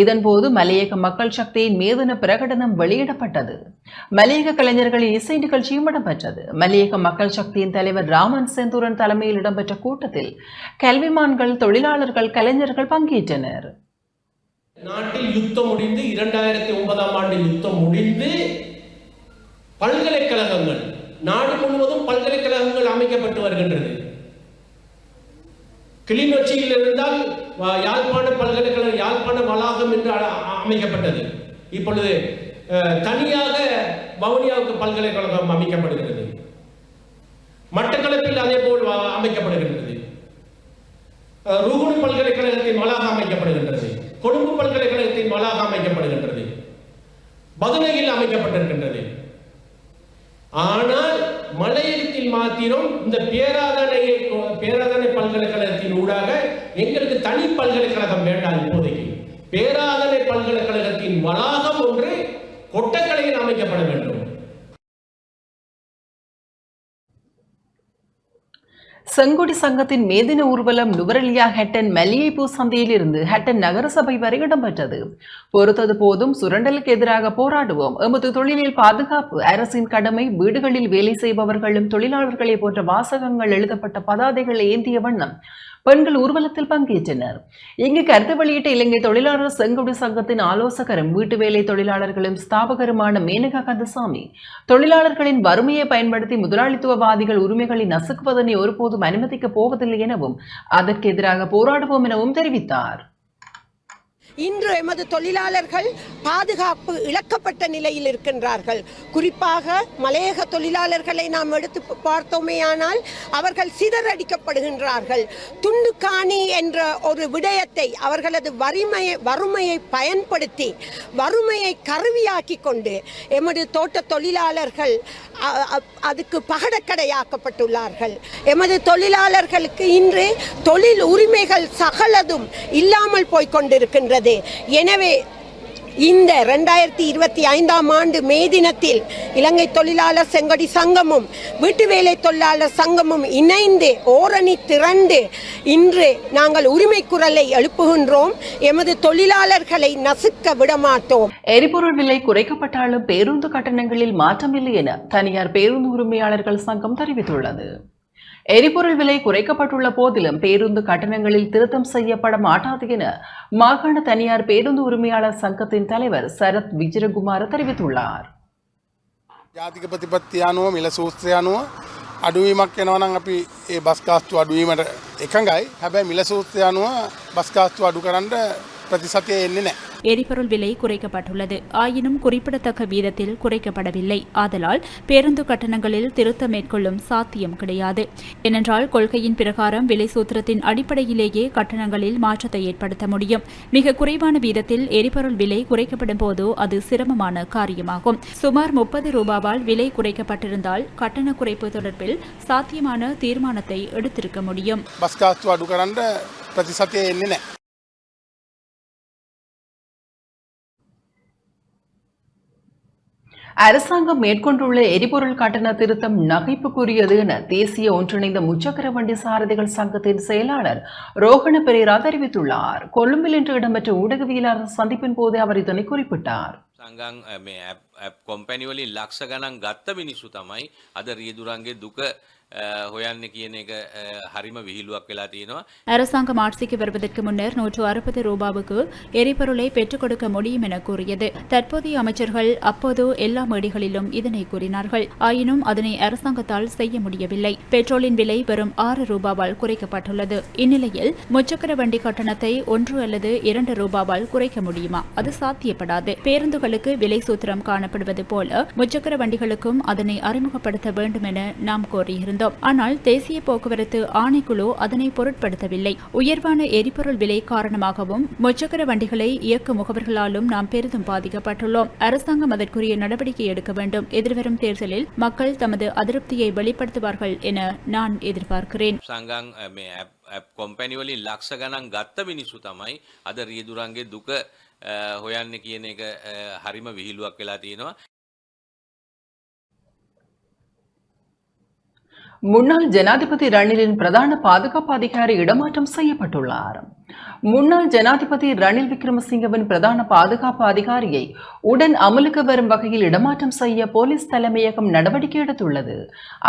இதன்போது மலையக மக்கள் சக்தியின் மேதின பிரகடனம் வெளியிடப்பட்டது. மலையக கலைஞர்களின் இசை நிகழ்ச்சியும் இடம்பெற்றது. மலையக மக்கள் சக்தியின் தலைவர் ராமன் செந்தூரன் தலைமையில் இடம்பெற்ற கூட்டத்தில் கல்விமான்கள், தொழிலாளர்கள், கலைஞர்கள் பங்கேற்றனர். நாட்டில் யுத்தம் முடிந்து 2009ஆம் ஆண்டில் யுத்தம் முடிந்து பல்கலைக்கழகங்கள் நாடு முழுவதும் பல்கலைக்கழகங்கள் அமைக்கப்பட்டு வருகின்றது. கிளிநொச்சியில் இருந்தால் யாழ்ப்பாண பல்கலைக்கழகம், யாழ்ப்பாண வளாகம் என்று அமைக்கப்பட்டது. இப்பொழுது தனியாக வவுனியாவுக்கு பல்கலைக்கழகம் அமைக்கப்படுகிறது. மட்டக்களப்பில் அதே போல் அமைக்கப்படுகின்றது. ருகுணு பல்கலைக்கழகத்தின் வளாகம் அமைக்கப்படுகின்றது. கொழும்பு பல்கலைக்கழகத்தின் வளாகம் அமைக்கப்படுகின்றது. பதுளையில் அமைக்கப்பட்டிருக்கின்றது. ஆனால் மலையகத்தில் மாத்திரம் இந்த பேராதனை பல்கலைக்கழகத்தின் ஊடாக எங்களுக்கு தனி பல்கலைக்கழகம் வேண்டாம். இப்போதைக்கு பேராதனை பல்கலைக்கழகத்தின் வளாகம் ஒன்று கொட்டக்கலையில் அமைக்கப்பட வேண்டும். செங்கொடி சங்கத்தின் மேதின ஊர்வலம் நுவரெலியா ஹட்டன் மல்லிகைப்பூ சந்தையில் இருந்து ஹட்டன் நகரசபை வரை இடம்பெற்றது. பொறுத்தது போதும், சுரண்டலுக்கு எதிராக போராடுவோம், எமது தொழிலில் பாதுகாப்பு, அரசின் கடமை, வீடுகளில் வேலை செய்பவர்களும் தொழிலாளர்களை போன்ற வாசகங்கள் எழுதப்பட்ட பதாதைகள் ஏந்திய வண்ணம் பெண்கள் ஊர்வலத்தில் பங்கேற்றனர். இங்கு கருத்து வெளியிட்ட இலங்கை தொழிலாளர் செங்கொடி சங்கத்தின் ஆலோசகரும் வீட்டு வேலை தொழிலாளர்களும் ஸ்தாபகருமான மேனகா கந்தசாமி, தொழிலாளர்களின் வறுமையை பயன்படுத்தி முதலாளித்துவவாதிகள் உரிமைகளை நசுக்குவதனை ஒருபோதும் அனுமதிக்கப் போவதில்லை எனவும் அதற்கு எதிராக போராடுவோம் எனவும் தெரிவித்தார். இன்று எமது தொழிலாளர்கள் பாதுகாப்பு இழக்கப்பட்ட நிலையில் இருக்கின்றார்கள். குறிப்பாக மலையக தொழிலாளர்களை நாம் எடுத்து பார்த்தோமேயானால் அவர்கள் சிதறடிக்கப்படுகின்றார்கள். துண்டுக்காணி என்ற ஒரு விடயத்தை அவர்களது வறுமையை பயன்படுத்தி வறுமையை கருவியாக்கி கொண்டு எமது தோட்ட தொழிலாளர்கள் அதுக்கு பகடக்கடையாக்கப்பட்டுள்ளார்கள். எமது தொழிலாளர்களுக்கு இன்று தொழில் உரிமைகள் சகலதும் இல்லாமல் போய்கொண்டிருக்கின்றது. எனவே இந்த 2025ஆம் ஆண்டு மே தினத்தில் இலங்கை தொழிலாளர் செங்கொடி சங்கமும் வீட்டு வேலை தொழிலாளர் சங்கமும் இணைந்து ஓரணி திரண்டு இன்று நாங்கள் உரிமை குரலை எழுப்புகின்றோம். எமது தொழிலாளர்களை நசுக்க விடமாட்டோம். எரிபொருள் விலை குறைக்கப்பட்டாலும் பேருந்து கட்டணங்களில் மாற்றமில்லை என தனியார் பேருந்து உரிமையாளர்கள் சங்கம் தெரிவித்துள்ளது. எரிபொருள் விலை குறைக்கப்பட்டுள்ள போதிலும் பேருந்து கட்டணங்களில் திருத்தம் செய்யப்பட மாட்டாது என மாகாண தனியார் பேருந்து உரிமையாளர் சங்கத்தின் தலைவர் சரத் விஜயகுமார் தெரிவித்துள்ளார். ජාතික ප්‍රතිපත්තිය අනුව මිල සූත්‍රය අනුව අඩුවීමක් වෙනවා නම් අපි ඒ බස් ගාස්තු අඩුවීමට එකඟයි. හැබැයි මිල සූත්‍රය අනුව බස් ගාස්තු අඩු කරන්න ප්‍රතිශතය එන්නේ නැහැ. எரிபொருள் விலை குறைக்கப்பட்டுள்ளது. ஆயினும் குறிப்பிடத்தக்க வீதத்தில் குறைக்கப்படவில்லை. ஆதலால் பேருந்து கட்டணங்களில் திருத்தம் மேற்கொள்ளும் சாத்தியம் கிடையாது. ஏனென்றால் கொள்கையின் பிரகாரம் விலை சூத்திரத்தின் அடிப்படையிலேயே கட்டணங்களில் மாற்றத்தை ஏற்படுத்த முடியும். மிக குறைவான வீதத்தில் எரிபொருள் விலை குறைக்கப்படும் போது அது சிரமமான காரியமாகும். சுமார் 30 ரூபாவால் விலை குறைக்கப்பட்டிருந்தால் கட்டண குறைப்பு தொடர்பில் சாத்தியமான தீர்மானத்தை எடுத்திருக்க முடியும். බස් ගාස්තු අඩු කරන්න ප්‍රතිශතය එන්නේ නැහැ. அரசாங்கம் மேற்கொண்டுள்ள எரிபொருள் கட்டண திருத்தம் நகைப்புக்குரியது என தேசிய ஒன்றிணைந்த முச்சக்கர வண்டி சாரதிகள் சங்கத்தின் செயலாளர் ரோஹண பெரேரா தெரிவித்துள்ளார். கொழும்பில் இன்று இடம்பெற்ற ஊடகவியலாளர் சந்திப்பின் போது அவர் இதனை குறிப்பிட்டார். සංගම් මේ ඇප් කොම්පැනි වලින් ලක්ෂ ගණන් ගත්ත මිනිස්සු තමයි අද රියදුරන්ගේ දුක හොයන්න කියන එක හරිම විහිළුවක් වෙලා තියෙනවා. அரசாங்கம் ஆட்சிக்கு வருவதற்கு முன்னர் 160 ரூபாவுக்கு எரிபொருளை பெற்றுக் கொடுக்க முடியும் என கூறியது. தற்போதைய அமைச்சர்கள் அப்போது எல்லா மேடைகளிலும் இதனை கூறினார்கள். ஆயினும் அதனை அரசாங்கத்தால் செய்ய முடியவில்லை. பெட்ரோலின் விலை வெறும் 6 ரூபாவால் குறைக்கப்பட்டுள்ளது. இந்நிலையில் முச்சக்கர வண்டி கட்டணத்தை 1 அல்லது 2 ரூபாவால் குறைக்க முடியுமா? அது சாத்தியப்படாது. பேருந்துகளுக்கு விலை சூத்திரம் காணப்படுவது போல முச்சக்கர வண்டிகளுக்கும் அதனை அறிமுகப்படுத்த வேண்டும் என நாம் கோரியிருந்தோம். ஆனால் தேசிய போக்குவரத்து ஆணைக்குழு அதனை பொருட்படுத்தவில்லை. உயர்வான எரிபொருள் விலை காரணமாகவும் முச்சக்கர வண்டிகளை இயக்கும் முகவர்களாலும் நாம் பெரிதும் பாதிக்கப்பட்டுள்ளோம். அரசாங்கம் அதற்குரிய நடவடிக்கை எடுக்க வேண்டும். எதிர்வரும் தேர்தலில் மக்கள் தமது அதிருப்தியை வெளிப்படுத்துவார்கள் என நான் எதிர்பார்க்கிறேன். සංගම් මේ ඇප් කොම්පැනි වලින් ලක්ෂ ගණන් ගත්ත මිනිස්සු තමයි අද රියදුරන්ගේ දුක හොයන්න කියන එක හරිම විහිළුවක් වෙලා තියෙනවා. முன்னாள் ஜனாதிபதி ரணிலின் பிரதான பாதுகாப்பு அதிகாரி இடமாற்றம் செய்யப்பட்டுள்ளார். முன்னாள் ஜனாதிபதி ரணில் விக்ரமசிங்கவின் பிரதான பாதுகாப்பு அதிகாரியை உடன் அமலுக்கு வரும் வகையில் இடமாற்றம் செய்ய போலீஸ் தலைமையகம் நடவடிக்கை எடுத்துள்ளது.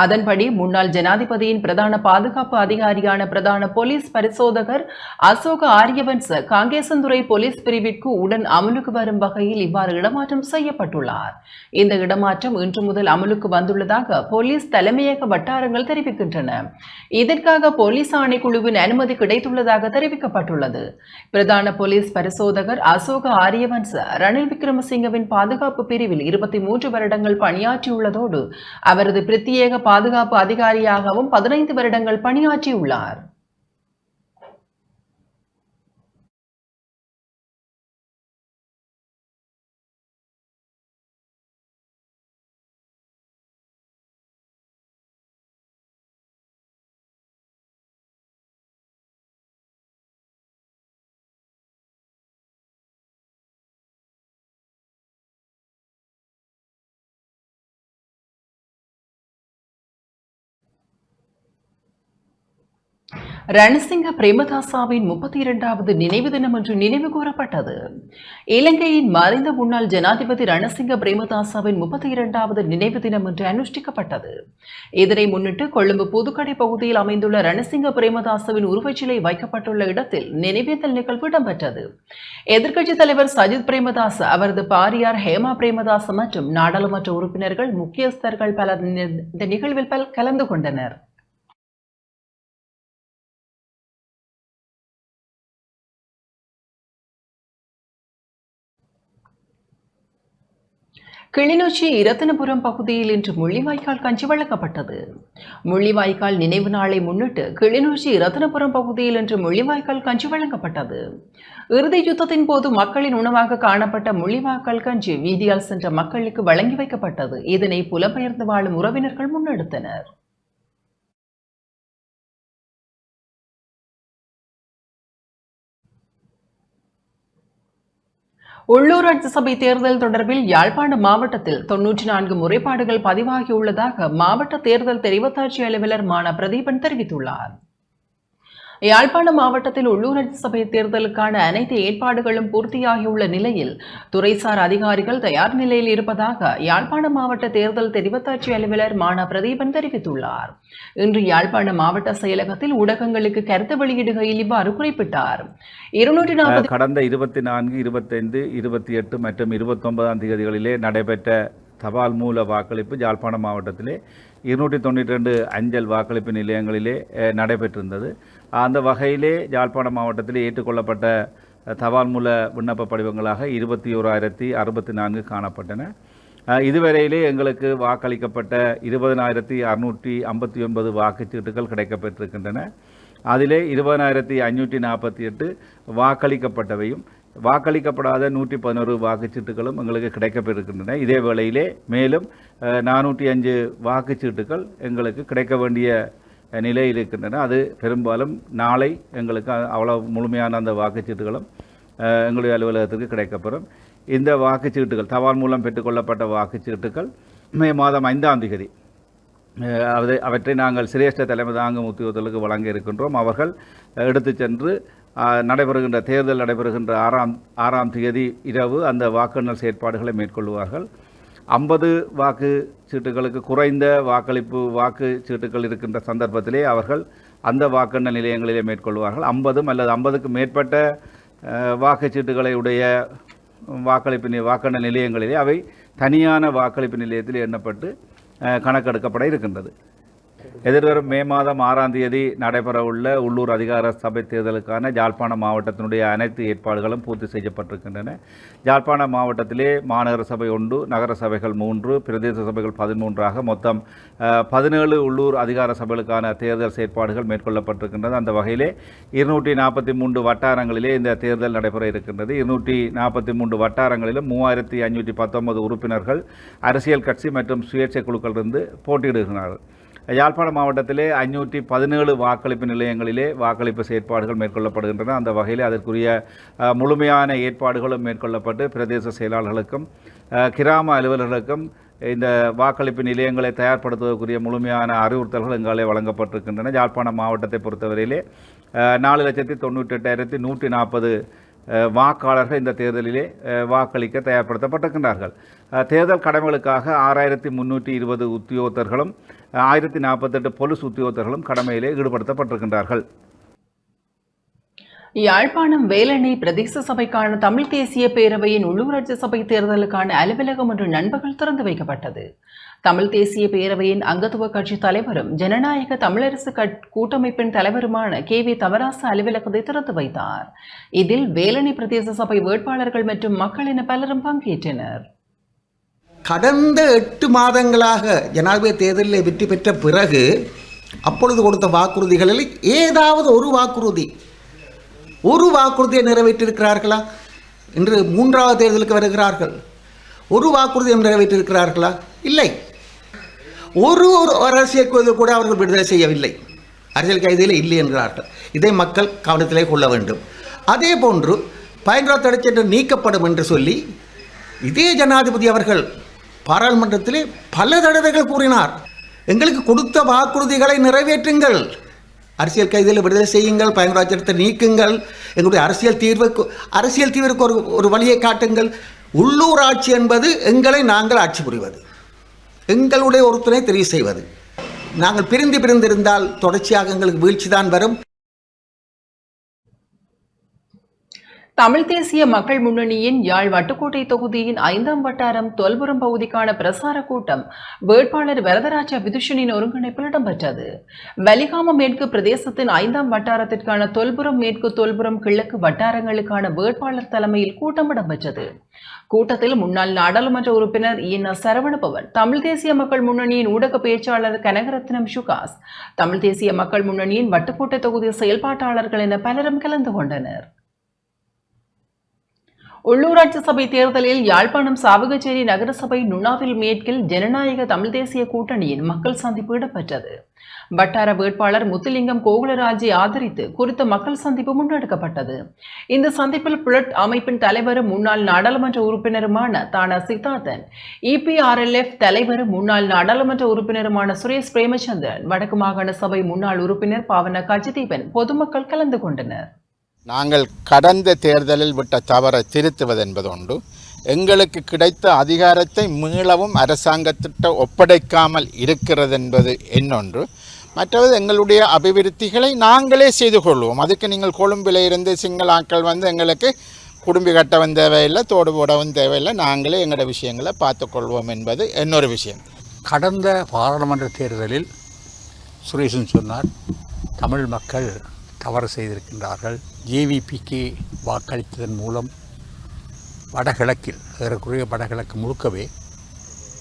அதன்படி முன்னாள் ஜனாதிபதியின் பிரதான பாதுகாப்பு அதிகாரியான பிரதான போலீஸ் பரிசோதகர் அசோக ஆரியவன்ச காங்கேசந்துறை போலீஸ் பிரிவிற்கு உடன் அமலுக்கு வரும் வகையில் இவ்வாறு இடமாற்றம் செய்யப்பட்டுள்ளார். இந்த இடமாற்றம் இன்று முதல் அமலுக்கு வந்துள்ளதாக போலீஸ் தலைமையக வட்டாரங்கள் தெரிவிக்கின்றன. இதற்காக போலீஸ் ஆணைக்குழுவின் அனுமதி கிடைத்துள்ளதாக தெரிவிக்கப்பட்டுள்ளது. பிரதான போலீஸ் பரிசோதகர் அசோக ஆரியவன்ச ரணில் விக்ரமசிங்கவின் பாதுகாப்பு பிரிவில் 23 வருடங்கள் பணியாற்றியுள்ளதோடு அவரது பிரத்யேக பாதுகாப்பு அதிகாரியாகவும் 15 வருடங்கள் பணியாற்றியுள்ளார். ரணசிங்க பிரேமதாசாவின் 32வது நினைவு தினம் என்று நினைவு கூறப்பட்டது. இலங்கையின் மறைந்த முன்னாள் ஜனாதிபதி ரணசிங்க பிரேமதாசாவின் 32வது நினைவு தினம் என்று அனுஷ்டிக்கப்பட்டது. இதனை முன்னிட்டு கொழும்பு புதுக்கடை பகுதியில் அமைந்துள்ள ரணசிங்க பிரேமதாசாவின் உருவச்சிலை வைக்கப்பட்டுள்ள இடத்தில் நினைவேந்தல் நிகழ்வு இடம்பெற்றது. எதிர்க்கட்சித் தலைவர் சஜித் பிரேமதாச, அவரது பாரியார் ஹேமா பிரேமதாச மற்றும் நாடாளுமன்ற உறுப்பினர்கள், முக்கியஸ்தர்கள் பலர் இந்த நிகழ்வில் கலந்து கொண்டனர். கிளிநொச்சி இரத்தினபுரம் பகுதியில் இன்று முள்ளிவாய்க்கால் கஞ்சி வழங்கப்பட்டது. முள்ளிவாய்க்கால் நினைவு நாளை முன்னிட்டு கிளிநொச்சி இரத்தினபுரம் பகுதியில் இன்று முள்ளிவாய்க்கால் கஞ்சி வழங்கப்பட்டது. இறுதி யுத்தத்தின் போது மக்களின் உணவாக காணப்பட்ட முள்ளிவாய்க்கால் கஞ்சி வீதியால் சென்ற மக்களுக்கு வழங்கி வைக்கப்பட்டது. இதனை புலம்பெயர்ந்து வாழும் உறவினர்கள் முன்னெடுத்தனர். உள்ளூராட்சி சபை தேர்தல் தொடர்பில் யாழ்ப்பாண மாவட்டத்தில் 94 முறைப்பாடுகள் பதிவாகியுள்ளதாக மாவட்ட தேர்தல் தெரிவத்தாட்சி அலுவலர் மான பிரதீபன் தெரிவித்துள்ளார். யாழ்ப்பாண மாவட்டத்தில் உள்ளூராட்சி சபை தேர்தலுக்கான அனைத்து ஏற்பாடுகளும் பூர்த்தியாகியுள்ள நிலையில் துறைசார் அதிகாரிகள் தயார் நிலையில் இருப்பதாக யாழ்ப்பாண மாவட்ட தேர்தல் தெரிவத்தாட்சி அலுவலர் மான பிரதீபன் தெரிவித்துள்ளார். இன்று யாழ்ப்பாண மாவட்ட செயலகத்தில் ஊடகங்களுக்கு கருத்து வெளியிடுகையில் இவ்வாறு குறிப்பிட்டார். 240 கடந்த 24, 25, 28 மற்றும் 29ஆம் தேதிகளிலே நடைபெற்ற தபால் மூல வாக்களிப்பு யாழ்ப்பாண மாவட்டத்திலே 292 அஞ்சல் வாக்களிப்பு நிலையங்களிலே நடைபெற்றிருந்தது. அந்த வகையிலே யாழ்ப்பாண மாவட்டத்திலே ஏற்றுக்கொள்ளப்பட்ட தபால் மூல விண்ணப்ப படிவங்களாக 21,064 காணப்பட்டன. இதுவரையிலே எங்களுக்கு வாக்களிக்கப்பட்ட 20,659 வாக்குச்சீட்டுகள் கிடைக்கப்பெற்றிருக்கின்றன. அதிலே 20,548 வாக்களிக்கப்பட்டவையும் வாக்களிக்கப்படாத 111 வாக்குச்சீட்டுகளும் எங்களுக்கு கிடைக்கப்பெற்றிருக்கின்றன. இதே வேளையிலே மேலும் 405 வாக்குச்சீட்டுகள் எங்களுக்கு கிடைக்க வேண்டிய நிலையில் இருக்கின்றன. அது பெரும்பாலும் நாளை எங்களுக்கு அவ்வளவு முழுமையான அந்த வாக்குச்சீட்டுகளும் எங்களுடைய அலுவலகத்திற்கு கிடைக்கப்பெறும். இந்த வாக்குச்சீட்டுகள் தபால் மூலம் பெற்றுக்கொள்ளப்பட்ட வாக்குச்சீட்டுகள் மே மாதம் 5ஆம் தேதி அவற்றை நாங்கள் சிரேஷ்ட தலைமை தாங்கும் உத்தியோகத்தர்களுக்கு வழங்க இருக்கின்றோம். அவர்கள் எடுத்து சென்று நடைபெறுகின்ற தேர்தல் நடைபெறுகின்ற 6ஆம் தேதி இரவு அந்த வாக்கெண்ணல் செயற்பாடுகளை மேற்கொள்வார்கள். 50 வாக்குச்சீட்டுகளுக்கு குறைந்த வாக்குச்சீட்டுகள் இருக்கின்ற சந்தர்ப்பத்திலே அவர்கள் அந்த வாக்கெண்ணல் நிலையங்களிலே மேற்கொள்வார்கள். 50 அல்லது 50க்கு மேற்பட்ட வாக்குச்சீட்டுகளை உடைய வாக்கெண்ணல் நிலையங்களிலே அவை தனியான வாக்களிப்பு நிலையத்தில் எண்ணப்பட்டு கணக்கெடுக்கப்பட இருக்கின்றது. எதிர்வரும் மே மாதம் 6ஆம் தேதி நடைபெறவுள்ள உள்ளூர் அதிகார சபை தேர்தலுக்கான யாழ்ப்பாண மாவட்டத்தினுடைய அனைத்து ஏற்பாடுகளும் பூர்த்தி செய்யப்பட்டிருக்கின்றன. யாழ்ப்பாண மாவட்டத்திலே மாநகர சபை 1, நகர சபைகள் 3, பிரதேச சபைகள் 13ஆக மொத்தம் 17 உள்ளூர் அதிகார சபைகளுக்கான தேர்தல் செயற்பாடுகள் மேற்கொள்ளப்பட்டிருக்கின்றது. அந்த வகையிலே 243 வட்டாரங்களிலே இந்த தேர்தல் நடைபெற இருக்கின்றது. 243 வட்டாரங்களிலும் 3,519 உறுப்பினர்கள் அரசியல் கட்சி மற்றும் சுயேட்சை குழுக்களிலிருந்து போட்டியிடுகிறார்கள். யாழ்ப்பாண மாவட்டத்திலே 517 வாக்களிப்பு நிலையங்களிலே வாக்களிப்பு செயற்பாடுகள் மேற்கொள்ளப்படுகின்றன. அந்த வகையில் அதற்குரிய முழுமையான ஏற்பாடுகளும் மேற்கொள்ளப்பட்டு பிரதேச செயலாளர்களுக்கும் கிராம அலுவலர்களுக்கும் இந்த வாக்களிப்பு நிலையங்களை தயார்படுத்துவதற்குரிய முழுமையான அறிவுறுத்தல்கள் எங்காலே வழங்கப்பட்டிருக்கின்றன. யாழ்ப்பாணம் மாவட்டத்தை பொறுத்தவரையிலே 4,98,140 வாக்காளர்கள் இந்த தேர்தலிலே வாக்களிக்க தயார்படுத்தப்பட்டிருக்கின்றார்கள். தேர்தல் கடமைகளுக்காக 6,320 உத்தியோகத்தர்களும் 1,048 பொலிஸ் உத்தியோகத்தர்களும் கடமையிலே ஈடுபடுத்தப்பட்டிருக்கின்றார்கள். யாழ்ப்பாணம் வேலணை பிரதேச சபைக்கான தமிழ் தேசிய பேரவையின் உள்ளூராட்சி சபை தேர்தலுக்கான அலுவலகம் இன்று நண்பகல் திறந்து வைக்கப்பட்டது. தமிழ் தேசிய பேரவையின் அங்கத்துவ கட்சி தலைவரும் ஜனநாயக தமிழரசு கூட்டமைப்பின் தலைவருமான KV தவராசு அலுவலகத்தை திறந்து வைத்தார். இதில் வேலணை பிரதேச சபை வேட்பாளர்கள் மற்றும் மக்கள் என பலரும் பங்கேற்றனர். கடந்த 8 மாதங்களாக ஜனாதிபதி தேர்தலில் வெற்றி பெற்ற பிறகு அப்பொழுது கொடுத்த வாக்குறுதிகளில் ஏதாவது ஒரு வாக்குறுதியை நிறைவேற்றிருக்கிறார்களா? இன்று 3வது தேர்தலுக்கு வருகிறார்கள். ஒரு வாக்குறுதியை நிறைவேற்றிருக்கிறார்களா? இல்லை. ஒரு அரசியல் கைது கூட அவர்கள் விடுதலை செய்யவில்லை. அரசியல் கைதியில் இல்லை என்கிறார்கள். இதை மக்கள் கவனத்திலே கொள்ள வேண்டும். அதே போன்று பயங்கர தடைச்சட்டை நீக்கப்படும் என்று சொல்லி இதே ஜனாதிபதி அவர்கள் பாராளுமன்றத்திலே பல தடவைகள் கூறினார், எங்களுக்கு கொடுத்த வாக்குறுதிகளை நிறைவேற்றுங்கள், அரசியல் கைதிகளை விடுதலை செய்யுங்கள், பயங்கர சட்டத்தை நீக்குங்கள், எங்களுடைய அரசியல் தீர்வுக்கு ஒரு வழியை காட்டுங்கள். உள்ளூர் ஆட்சி என்பது நாங்கள் ஆட்சி புரிவது, எங்களுடைய ஒரு துணை தெரிவு செய்வது. நாங்கள் பிரிந்திருந்தால் தொடர்ச்சியாக எங்களுக்கு வீழ்ச்சி தான் வரும். தமிழ் தேசிய மக்கள் முன்னணியின் யாழ் வட்டுக்கோட்டை தொகுதியின் 5ஆம் வட்டாரம் தொல்புரம் பகுதிக்கான பிரசார கூட்டம் வேட்பாளர் வரதராஜ விதுஷனின் ஒருங்கிணைப்பில் இடம்பெற்றது. வலிகாம மேற்கு பிரதேசத்தின் 5ஆம் வட்டாரத்திற்கான தொல்புரம் மேற்கு தொல்புரம் கிழக்கு வட்டாரங்களுக்கான வேட்பாளர் தலைமையில் கூட்டம் இடம்பெற்றது. கூட்டத்தில் முன்னாள் நாடாளுமன்ற உறுப்பினர் சரவணபவன், தமிழ் தேசிய மக்கள் முன்னணியின் ஊடக பேச்சாளர் கனகரத்னம் சுகாஸ், தமிழ் தேசிய மக்கள் முன்னணியின் வட்டுக்கோட்டை தொகுதி செயல்பாட்டாளர்கள் என பலரும் கலந்து கொண்டனர். உள்ளூராட்சி சபை தேர்தலில் யாழ்ப்பாணம் சாவகச்சேரி நகரசபை நுண்ணாவில் மேற்கில் ஜனநாயக தமிழ் தேசிய கூட்டணியின் மக்கள் சந்திப்பு இடம்பெற்றது. வட்டார வேட்பாளர் முத்துலிங்கம் கோகுலராஜை ஆதரித்து குறித்த மக்கள் சந்திப்பு முன்னெடுக்கப்பட்டது. இந்த சந்திப்பில் புலட் அமைப்பின் தலைவரும் முன்னாள் நாடாளுமன்ற உறுப்பினருமான தானா சித்தார்த்தன், EPRLF தலைவரும் முன்னாள் நாடாளுமன்ற உறுப்பினருமான சுரேஷ் பிரேமச்சந்திரன், வடக்கு மாகாண சபை முன்னாள் உறுப்பினர் பாவன கஜதீபன் பொதுமக்கள் கலந்து கொண்டனர். நாங்கள் கடந்த தேர்தலில் விட்ட தவறை திருத்துவது என்பது ஒன்று, எங்களுக்கு கிடைத்த அதிகாரத்தை மீளவும் அரசாங்கத்திட்ட ஒப்படைக்காமல் இருக்கிறது என்பது இன்னொன்று. மற்றது எங்களுடைய அபிவிருத்திகளை நாங்களே செய்து கொள்வோம். அதுக்கு நீங்கள் கொழும்பில் இருந்து சிங்களாக்கள் எங்களுக்கு குடும்பி கட்டவும் தேவையில்லை, தோடு போடவும் தேவையில்லை, நாங்களே எங்களோட விஷயங்களை பார்த்துக்கொள்வோம் என்பது இன்னொரு விஷயம். கடந்த பாராளுமன்ற தேர்தலில் சுரேஷன் சொன்னார், தமிழ் மக்கள் தவறு செய்திருக்கின்றார்கள். JVPக்கு வாக்களித்ததன் மூலம் வடகிழக்கில் ஏறக்குறைய வடகிழக்கு முழுக்கவே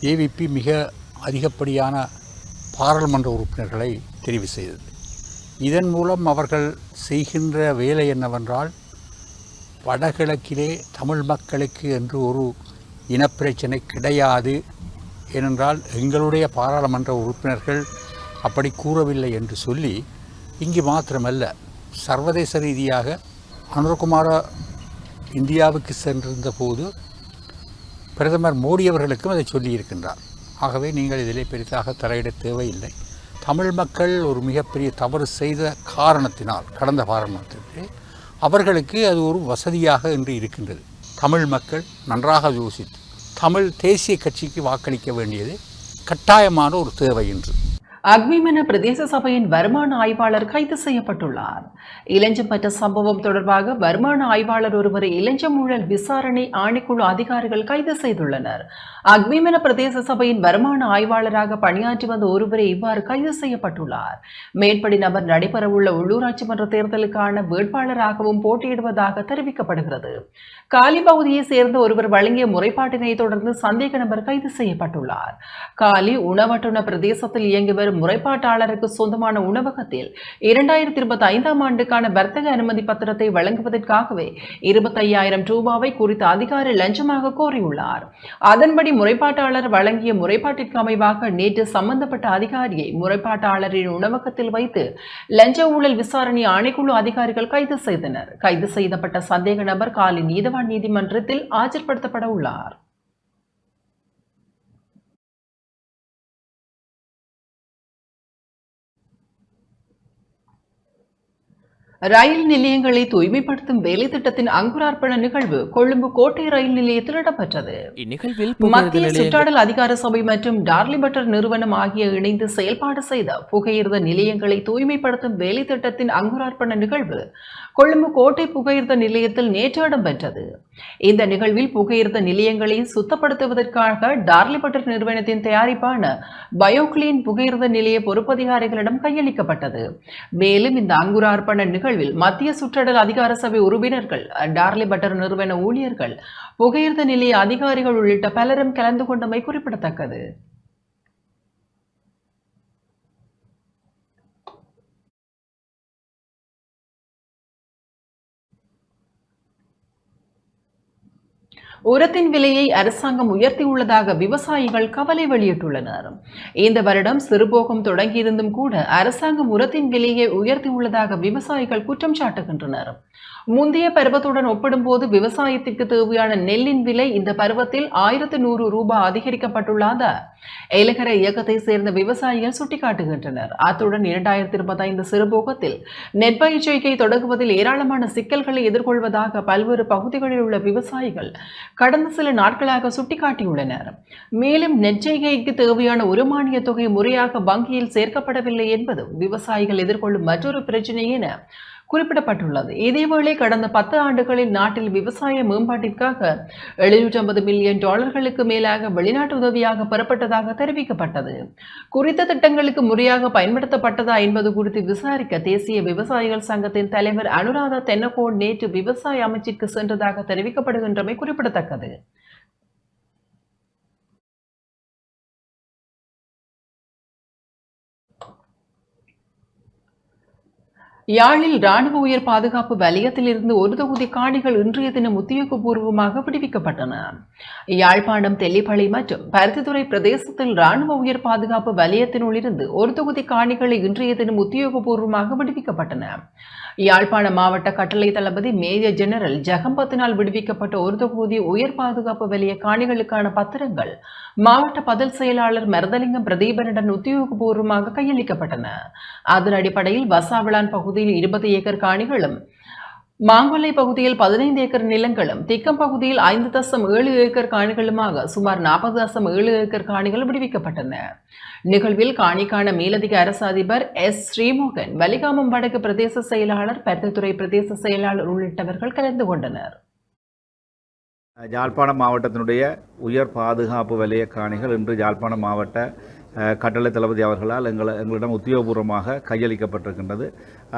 JVP மிக அதிகப்படியான பாராளுமன்ற உறுப்பினர்களை தெரிவு செய்தது. இதன் மூலம் அவர்கள் செய்கின்ற வேலை என்னவென்றால், வடகிழக்கிலே தமிழ் மக்களுக்கு என்று ஒரு இனப்பிரச்சனை கிடையாது, ஏனென்றால் எங்களுடைய பாராளுமன்ற உறுப்பினர்கள் அப்படி கூறவில்லை என்று சொல்லி இங்கு மாத்திரமல்ல, சர்வதேச ரீதியாக அனுரகுமார இந்தியாவுக்கு சென்றிருந்த போது பிரதமர் மோடி அவர்களுக்கும் அதை சொல்லியிருக்கின்றார். ஆகவே நீங்கள் இதிலே பெரிதாக தலையிட தேவையில்லை. தமிழ் மக்கள் ஒரு மிகப்பெரிய தவறு செய்த காரணத்தினால் கடந்த பாராளுமன்றத்திலே அவர்களுக்கு அது ஒரு வசதியாக இன்று இருக்கின்றது. தமிழ் மக்கள் நன்றாக யோசித்து தமிழ் தேசிய கட்சிக்கு வாக்களிக்க வேண்டியது கட்டாயமான ஒரு தேவை என்று. அக்மிமன பிரதேச சபையின் வருமான ஆய்வாளர் கைது செய்யப்பட்டுள்ளார். இளஞ்சம் பெற்ற சம்பவம் தொடர்பாக வருமான ஆய்வாளர் ஒருவரை இளஞ்சம் ஊழல் விசாரணை ஆணைக்குழு அதிகாரிகள் கைது செய்துள்ளனர். அக்மிமன பிரதேச சபையின் வருமான ஆய்வாளராக பணியாற்றி வந்த ஒருவரை இவ்வாறு கைது செய்யப்பட்டுள்ளார். மேற்படி நபர் நடைபெறவுள்ள உள்ளூராட்சி மன்ற தேர்தலுக்கான வேட்பாளராகவும் போட்டியிடுவதாக தெரிவிக்கப்படுகிறது. காலி பகுதியை சேர்ந்த ஒருவர் வழங்கிய முறைப்பாட்டினை தொடர்ந்து சந்தேக நபர் கைது செய்யப்பட்டுள்ளார். காலி உணவட்டுண பிரதேசத்தில் இயங்கி வரும் முறைப்பாட்டாளருக்கு சொந்தமான உணவகத்தில் 2025ஆம் ஆண்டுக்கான வர்த்தக அனுமதி பத்திரத்தை வழங்குவதற்காகவே 25,000 ரூபாவை குறித்த அதிகாரி லஞ்சமாக கோரியுள்ளார். அதன்படி முறைப்பாட்டாளர் வழங்கிய முறைப்பாட்டிற்கு அமைவாக நேற்று சம்பந்தப்பட்ட அதிகாரியை முறைப்பாட்டாளரின் உணவகத்தில் வைத்து லஞ்ச ஊழல் விசாரணை ஆணைக்குழு அதிகாரிகள் கைது செய்தனர். கைது செய்யப்பட்ட சந்தேக நபர் காலி நீதவான் நீதிமன்றத்தில் ஆஜர்படுத்தப்பட உள்ளார். ரயில் நிலையங்களை தூய்மைப்படுத்தும் வேலை திட்டத்தின் அங்குரார்ப்பண நிகழ்வு கொழும்பு கோட்டை ரயில் நிலையத்தில் இடம்பெற்றது. இந்நிகழ்வில் மத்திய சுற்றாடல் அதிகார சபை மற்றும் டார்லி பட்டர் நிறுவனம் ஆகிய இணைந்து செயல்பாடு செய்த புகையிரத நிலையங்களை தூய்மைப்படுத்தும் வேலை திட்டத்தின் அங்குரார்ப்பண நிகழ்வு கொழும்பு கோட்டை புகையிரத நிலையத்தில் நேற்று இடம்பெற்றது. இந்த நிகழ்வில் புகையிரத நிலையங்களை சுத்தப்படுத்துவதற்காக டார்லி பட்டர் நிறுவனத்தின் தயாரிப்பான பயோக்ளீன் புகையிரத நிலைய பொறுப்பதிகாரிகளிடம் கையளிக்கப்பட்டது. மேலும் இந்த அங்குரார்ப்பண நிகழ்வில் மத்திய சுற்றாடல் அதிகார சபை உறுப்பினர்கள், டார்லி பட்டர் நிறுவன ஊழியர்கள், புகையிரத நிலைய அதிகாரிகள் உள்ளிட்ட பலரும் கலந்து கொண்டமை குறிப்பிடத்தக்கது. உரத்தின் விலையை அரசாங்கம் உயர்த்தியுள்ளதாக விவசாயிகள் கவலை வெளியிட்டுள்ளனர். இந்த வருடம் சிறுபோகம் தொடங்கியிருந்தும் கூட அரசாங்கம் உரத்தின் விலையை உயர்த்தியுள்ளதாக விவசாயிகள் குற்றம் சாட்டுகின்றனர். முந்தைய பருவத்துடன் ஒப்பிடும்போது விவசாயத்திற்கு தேவையான நெல்லின் விலை இந்த பருவத்தில் 1100 ரூபாய் அதிகரிக்கப்பட்டுள்ளதாக ஏலகர இயக்கத்தை சேர்ந்த விவசாயிகள் சுட்டிக்காட்டுகின்றனர். அத்துடன் 2025 சிறுபோகத்தில் நெற்பயிர் செய்கை தொடங்குவதில் ஏராளமான சிக்கல்களை எதிர்கொள்வதாக பல்வேறு பகுதிகளில் உள்ள விவசாயிகள் கடந்த சில நாட்களாக சுட்டிக்காட்டியுள்ளனர். மேலும் நெற்செய்கைக்கு தேவையான உரமானிய தொகை முறையாக வங்கியில் சேர்க்கப்படவில்லை என்பது விவசாயிகள் எதிர்கொள்ளும் மற்றொரு பிரச்சினை என குறிப்பிடப்பட்டுள்ளது. இதேவேளை கடந்த 10 ஆண்டுகளில் நாட்டில் விவசாய மேம்பாட்டிற்காக $750 மில்லியன் மேலாக வெளிநாட்டு உதவியாக பெறப்பட்டதாக தெரிவிக்கப்பட்டது. குறித்த திட்டங்களுக்கு முறையாக பயன்படுத்தப்பட்டதா என்பது குறித்து விசாரிக்க தேசிய விவசாயிகள் சங்கத்தின் தலைவர் அனுராதா தென்னகோன் நேற்று விவசாய அமைச்சிற்கு சென்றதாக தெரிவிக்கப்படுகின்றமை குறிப்பிடத்தக்கது. யாழில் ராணுவ உயர் பாதுகாப்பு வலயத்தில் இருந்து ஒரு தொகுதி காணிகள் இன்றைய தினம் உத்தியோகபூர்வமாக விடுவிக்கப்பட்டன. யாழ்ப்பாணம், தெல்லிப்பளை மற்றும் பருத்தித்துறை பிரதேசத்தில் ராணுவ உயர் பாதுகாப்பு வலயத்தினுள் இருந்து ஒரு தொகுதி காணிகளை இன்றைய தினம் உத்தியோகபூர்வமாக விடுவிக்கப்பட்டன. யாழ்ப்பாண மாவட்ட கட்டளை தளபதி மேஜர் ஜெனரல் ஜெகம்பத்தினால் விடுவிக்கப்பட்ட ஒரு தொகுதி உயர் பாதுகாப்பு வலய காணிகளுக்கான பத்திரங்கள் மாவட்ட பதில் செயலாளர் மருதலிங்கம் பிரதீபனுடன் உத்தியோகபூர்வமாக கையளிக்கப்பட்டன. அதன் அடிப்படையில் வசாவிளான் பகுதியில் 20 ஏக்கர் காணிகளும், மாங்கொல்லை பகுதியில் 15 ஏக்கர் நிலங்களும், திக்கம் பகுதியில் 5.7 ஏக்கர் காணிகளுமாக சுமார் 40.7 ஏக்கர் காணிகள் விடுவிக்கப்பட்டன. நிகழ்வில் காணிக்கான மேலதிக அரசு அதிபர் எஸ். ஸ்ரீமோகன், வலிகாமம் வடக்கு பிரதேச செயலாளர், பருத்தித்துறை பிரதேச செயலாளர் உள்ளிட்டவர்கள் கலந்து கொண்டனர். யாழ்ப்பாணம் மாவட்டத்தினுடைய உயர் பாதுகாப்பு வலய காணிகள் இன்று யாழ்ப்பாணம் மாவட்ட கட்டளை தளபதி அவர்களால் எங்களிடம் உத்தியோகபூர்வமாக கையளிக்கப்பட்டிருக்கின்றது.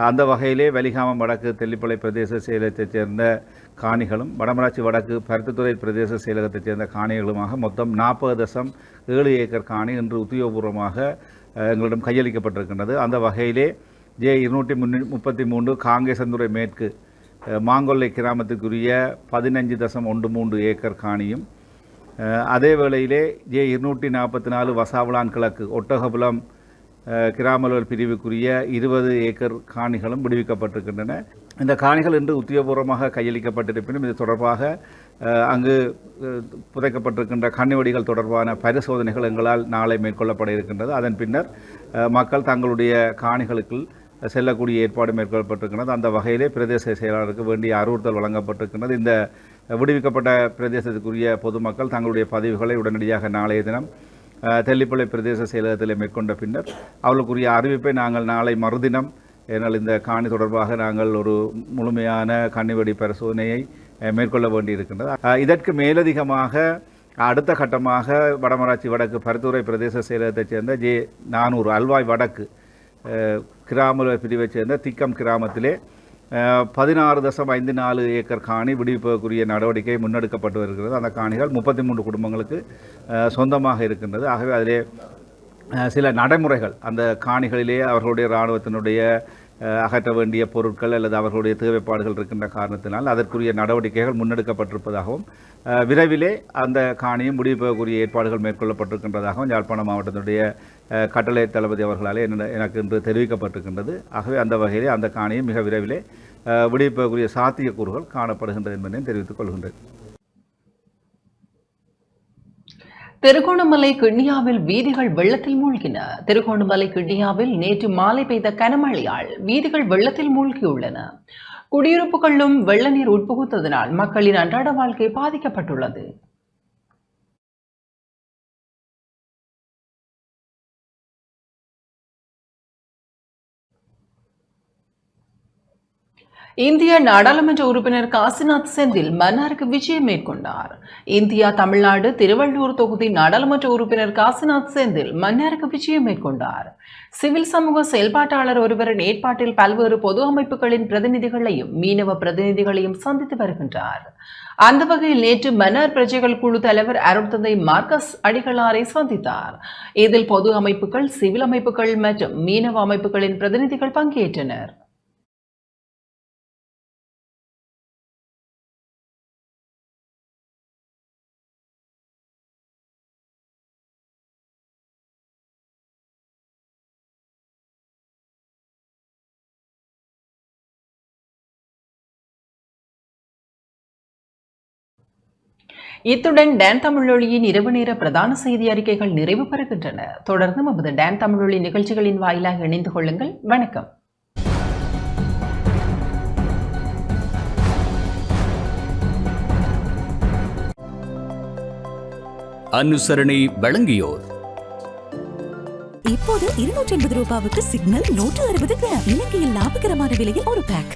அந்த வகையிலே வலிகாமம் வடக்கு தெல்லிப்பளை பிரதேச செயலகத்தைச் சேர்ந்த காணிகளும், வடமராட்சி வடக்கு பருத்தித்துறை பிரதேச செயலகத்தைச் சேர்ந்த காணிகளுமாக மொத்தம் 40.7 ஏக்கர் காணி இன்று உத்தியோகபூர்வமாக எங்களிடம் கையளிக்கப்பட்டிருக்கின்றது. அந்த வகையிலே J233 காங்கேசந்துறை மேற்கு மாங்கொல்லை கிராமத்துக்குரிய 15.13 ஏக்கர் காணியும், அதே வேளையிலே J244 வசாவளான் கிழக்கு ஒட்டகபுலம் கிராமலர் பிரிவுக்குரிய 20 ஏக்கர் காணிகளும் விடுவிக்கப்பட்டிருக்கின்றன. இந்த காணிகள் இன்று உத்தியோகபூர்வமாக கையளிக்கப்பட்டிருப்பினும் இது தொடர்பாக அங்கு புதைக்கப்பட்டிருக்கின்ற கண்ணிவெடிகள் தொடர்பான பரிசோதனைகள் எங்களால் நாளை மேற்கொள்ளப்பட இருக்கின்றது. அதன் பின்னர் மக்கள் தங்களுடைய காணிகளுக்குள் செல்லக்கூடிய ஏற்பாடு மேற்கொள்ளப்பட்டிருக்கின்றது. அந்த வகையிலே பிரதேச செயலாளருக்கு வேண்டிய அறிவுறுத்தல் வழங்கப்பட்டிருக்கின்றது. இந்த விடுவிக்கப்பட்ட பிரதேசத்துக்குரிய பொதுமக்கள் தங்களுடைய பதிவுகளை உடனடியாக நாளைய தினம் தெல்லிப்பளை பிரதேச செயலகத்தில் மேற்கொண்ட பின்னர் அவர்களுக்குரிய அறிவிப்பை நாங்கள் நாளை மறுதினம், ஏனால் இந்த காணி தொடர்பாக நாங்கள் ஒரு முழுமையான கண்ணிவெடி பரிசோதனையை மேற்கொள்ள வேண்டியிருக்கின்றது. இதற்கு மேலதிகமாக அடுத்த கட்டமாக வடமராட்சி வடக்கு பருத்தித்துறை பிரதேச செயலகத்தைச் சேர்ந்த J400 அல்வாய் வடக்கு கிராம பிரிவைச் சேர்ந்த திக்கம் கிராமத்திலே 16.54 ஏக்கர் காணி விடுவிப்பதற்குரிய நடவடிக்கை முன்னெடுக்கப்பட்டு வருகிறது. அந்த காணிகள் 33 குடும்பங்களுக்கு சொந்தமாக இருக்கின்றது. ஆகவே அதிலே சில நடைமுறைகள், அந்த காணிகளிலே அவர்களுடைய இராணுவத்தினுடைய அகற்ற வேண்டிய பொருட்கள் அல்லது அவர்களுடைய தேவைப்பாடுகள் இருக்கின்ற காரணத்தினால் அதற்குரிய நடவடிக்கைகள் முன்னெடுக்கப்பட்டிருப்பதாகவும் விரைவிலே அந்த காணியும் முடிவுக்குரிய ஏற்பாடுகள் மேற்கொள்ளப்பட்டிருக்கின்றதாகவும் யாழ்ப்பாணம் மாவட்டத்தினுடைய கட்டளை தளபதி அவர்களாலே எனக்கு இன்று தெரிவிக்கப்பட்டிருக்கின்றது. ஆகவே அந்த வகையிலே அந்த காணியும் மிக விரைவிலே விடுவிப்பதற்குரிய சாத்தியக்கூறுகள் காணப்படுகின்றது என்பதையும் தெரிவித்துக் கொள்கின்றேன். திருகோணமலை கிண்ணியாவில் வீதிகள் வெள்ளத்தில் மூழ்கின. திருகோணமலை கிண்ணியாவில் நேற்று மாலை பெய்த கனமழையால் வீதிகள் வெள்ளத்தில் மூழ்கியுள்ளன. குடியிருப்புகளும் வெள்ள நீர் உட்புகுத்ததனால் மக்களின் அன்றாட வாழ்க்கை பாதிக்கப்பட்டுள்ளது. இந்திய நாடாளுமன்ற உறுப்பினர் காசிநாத் செந்தில் மன்னாருக்கு விஜயம் மேற்கொண்டார். இந்தியா தமிழ்நாடு திருவள்ளூர் தொகுதி நாடாளுமன்ற உறுப்பினர் காசிநாத் செந்தில் மன்னாருக்கு விஜயம் மேற்கொண்டார். சிவில் சமூக செயல்பாட்டாளர் ஒருவரின் ஏற்பாட்டில் பல்வேறு பொது அமைப்புகளின் பிரதிநிதிகளையும் மீனவ பிரதிநிதிகளையும் சந்தித்து வருகின்றார். அந்த வகையில் நேற்று மன்னார் பிரஜைகள் குழு தலைவர் அருட்தந்தை மார்க்கஸ் அடிகளாரை சந்தித்தார். இதில் பொது அமைப்புகள், சிவில் அமைப்புகள் மற்றும் மீனவ அமைப்புகளின் பிரதிநிதிகள் பங்கேற்றனர். இத்துடன் டான் தமிழொலியின் இரவு நேர பிரதான செய்தி அறிக்கைகள் நிறைவு பெறுகின்றன. தொடர்ந்து நமது டான் தமிழொலி நிகழ்ச்சிகளின் வாயிலாக இணைந்து கொள்ளுங்கள். வணக்கம். அனுசரணை வழங்கியோர். இப்போது 280 ரூபாவுக்கு சிக்னல் 160 கிராம். இலங்கையில் லாபகரமான விலையில் ஒரு பேக்.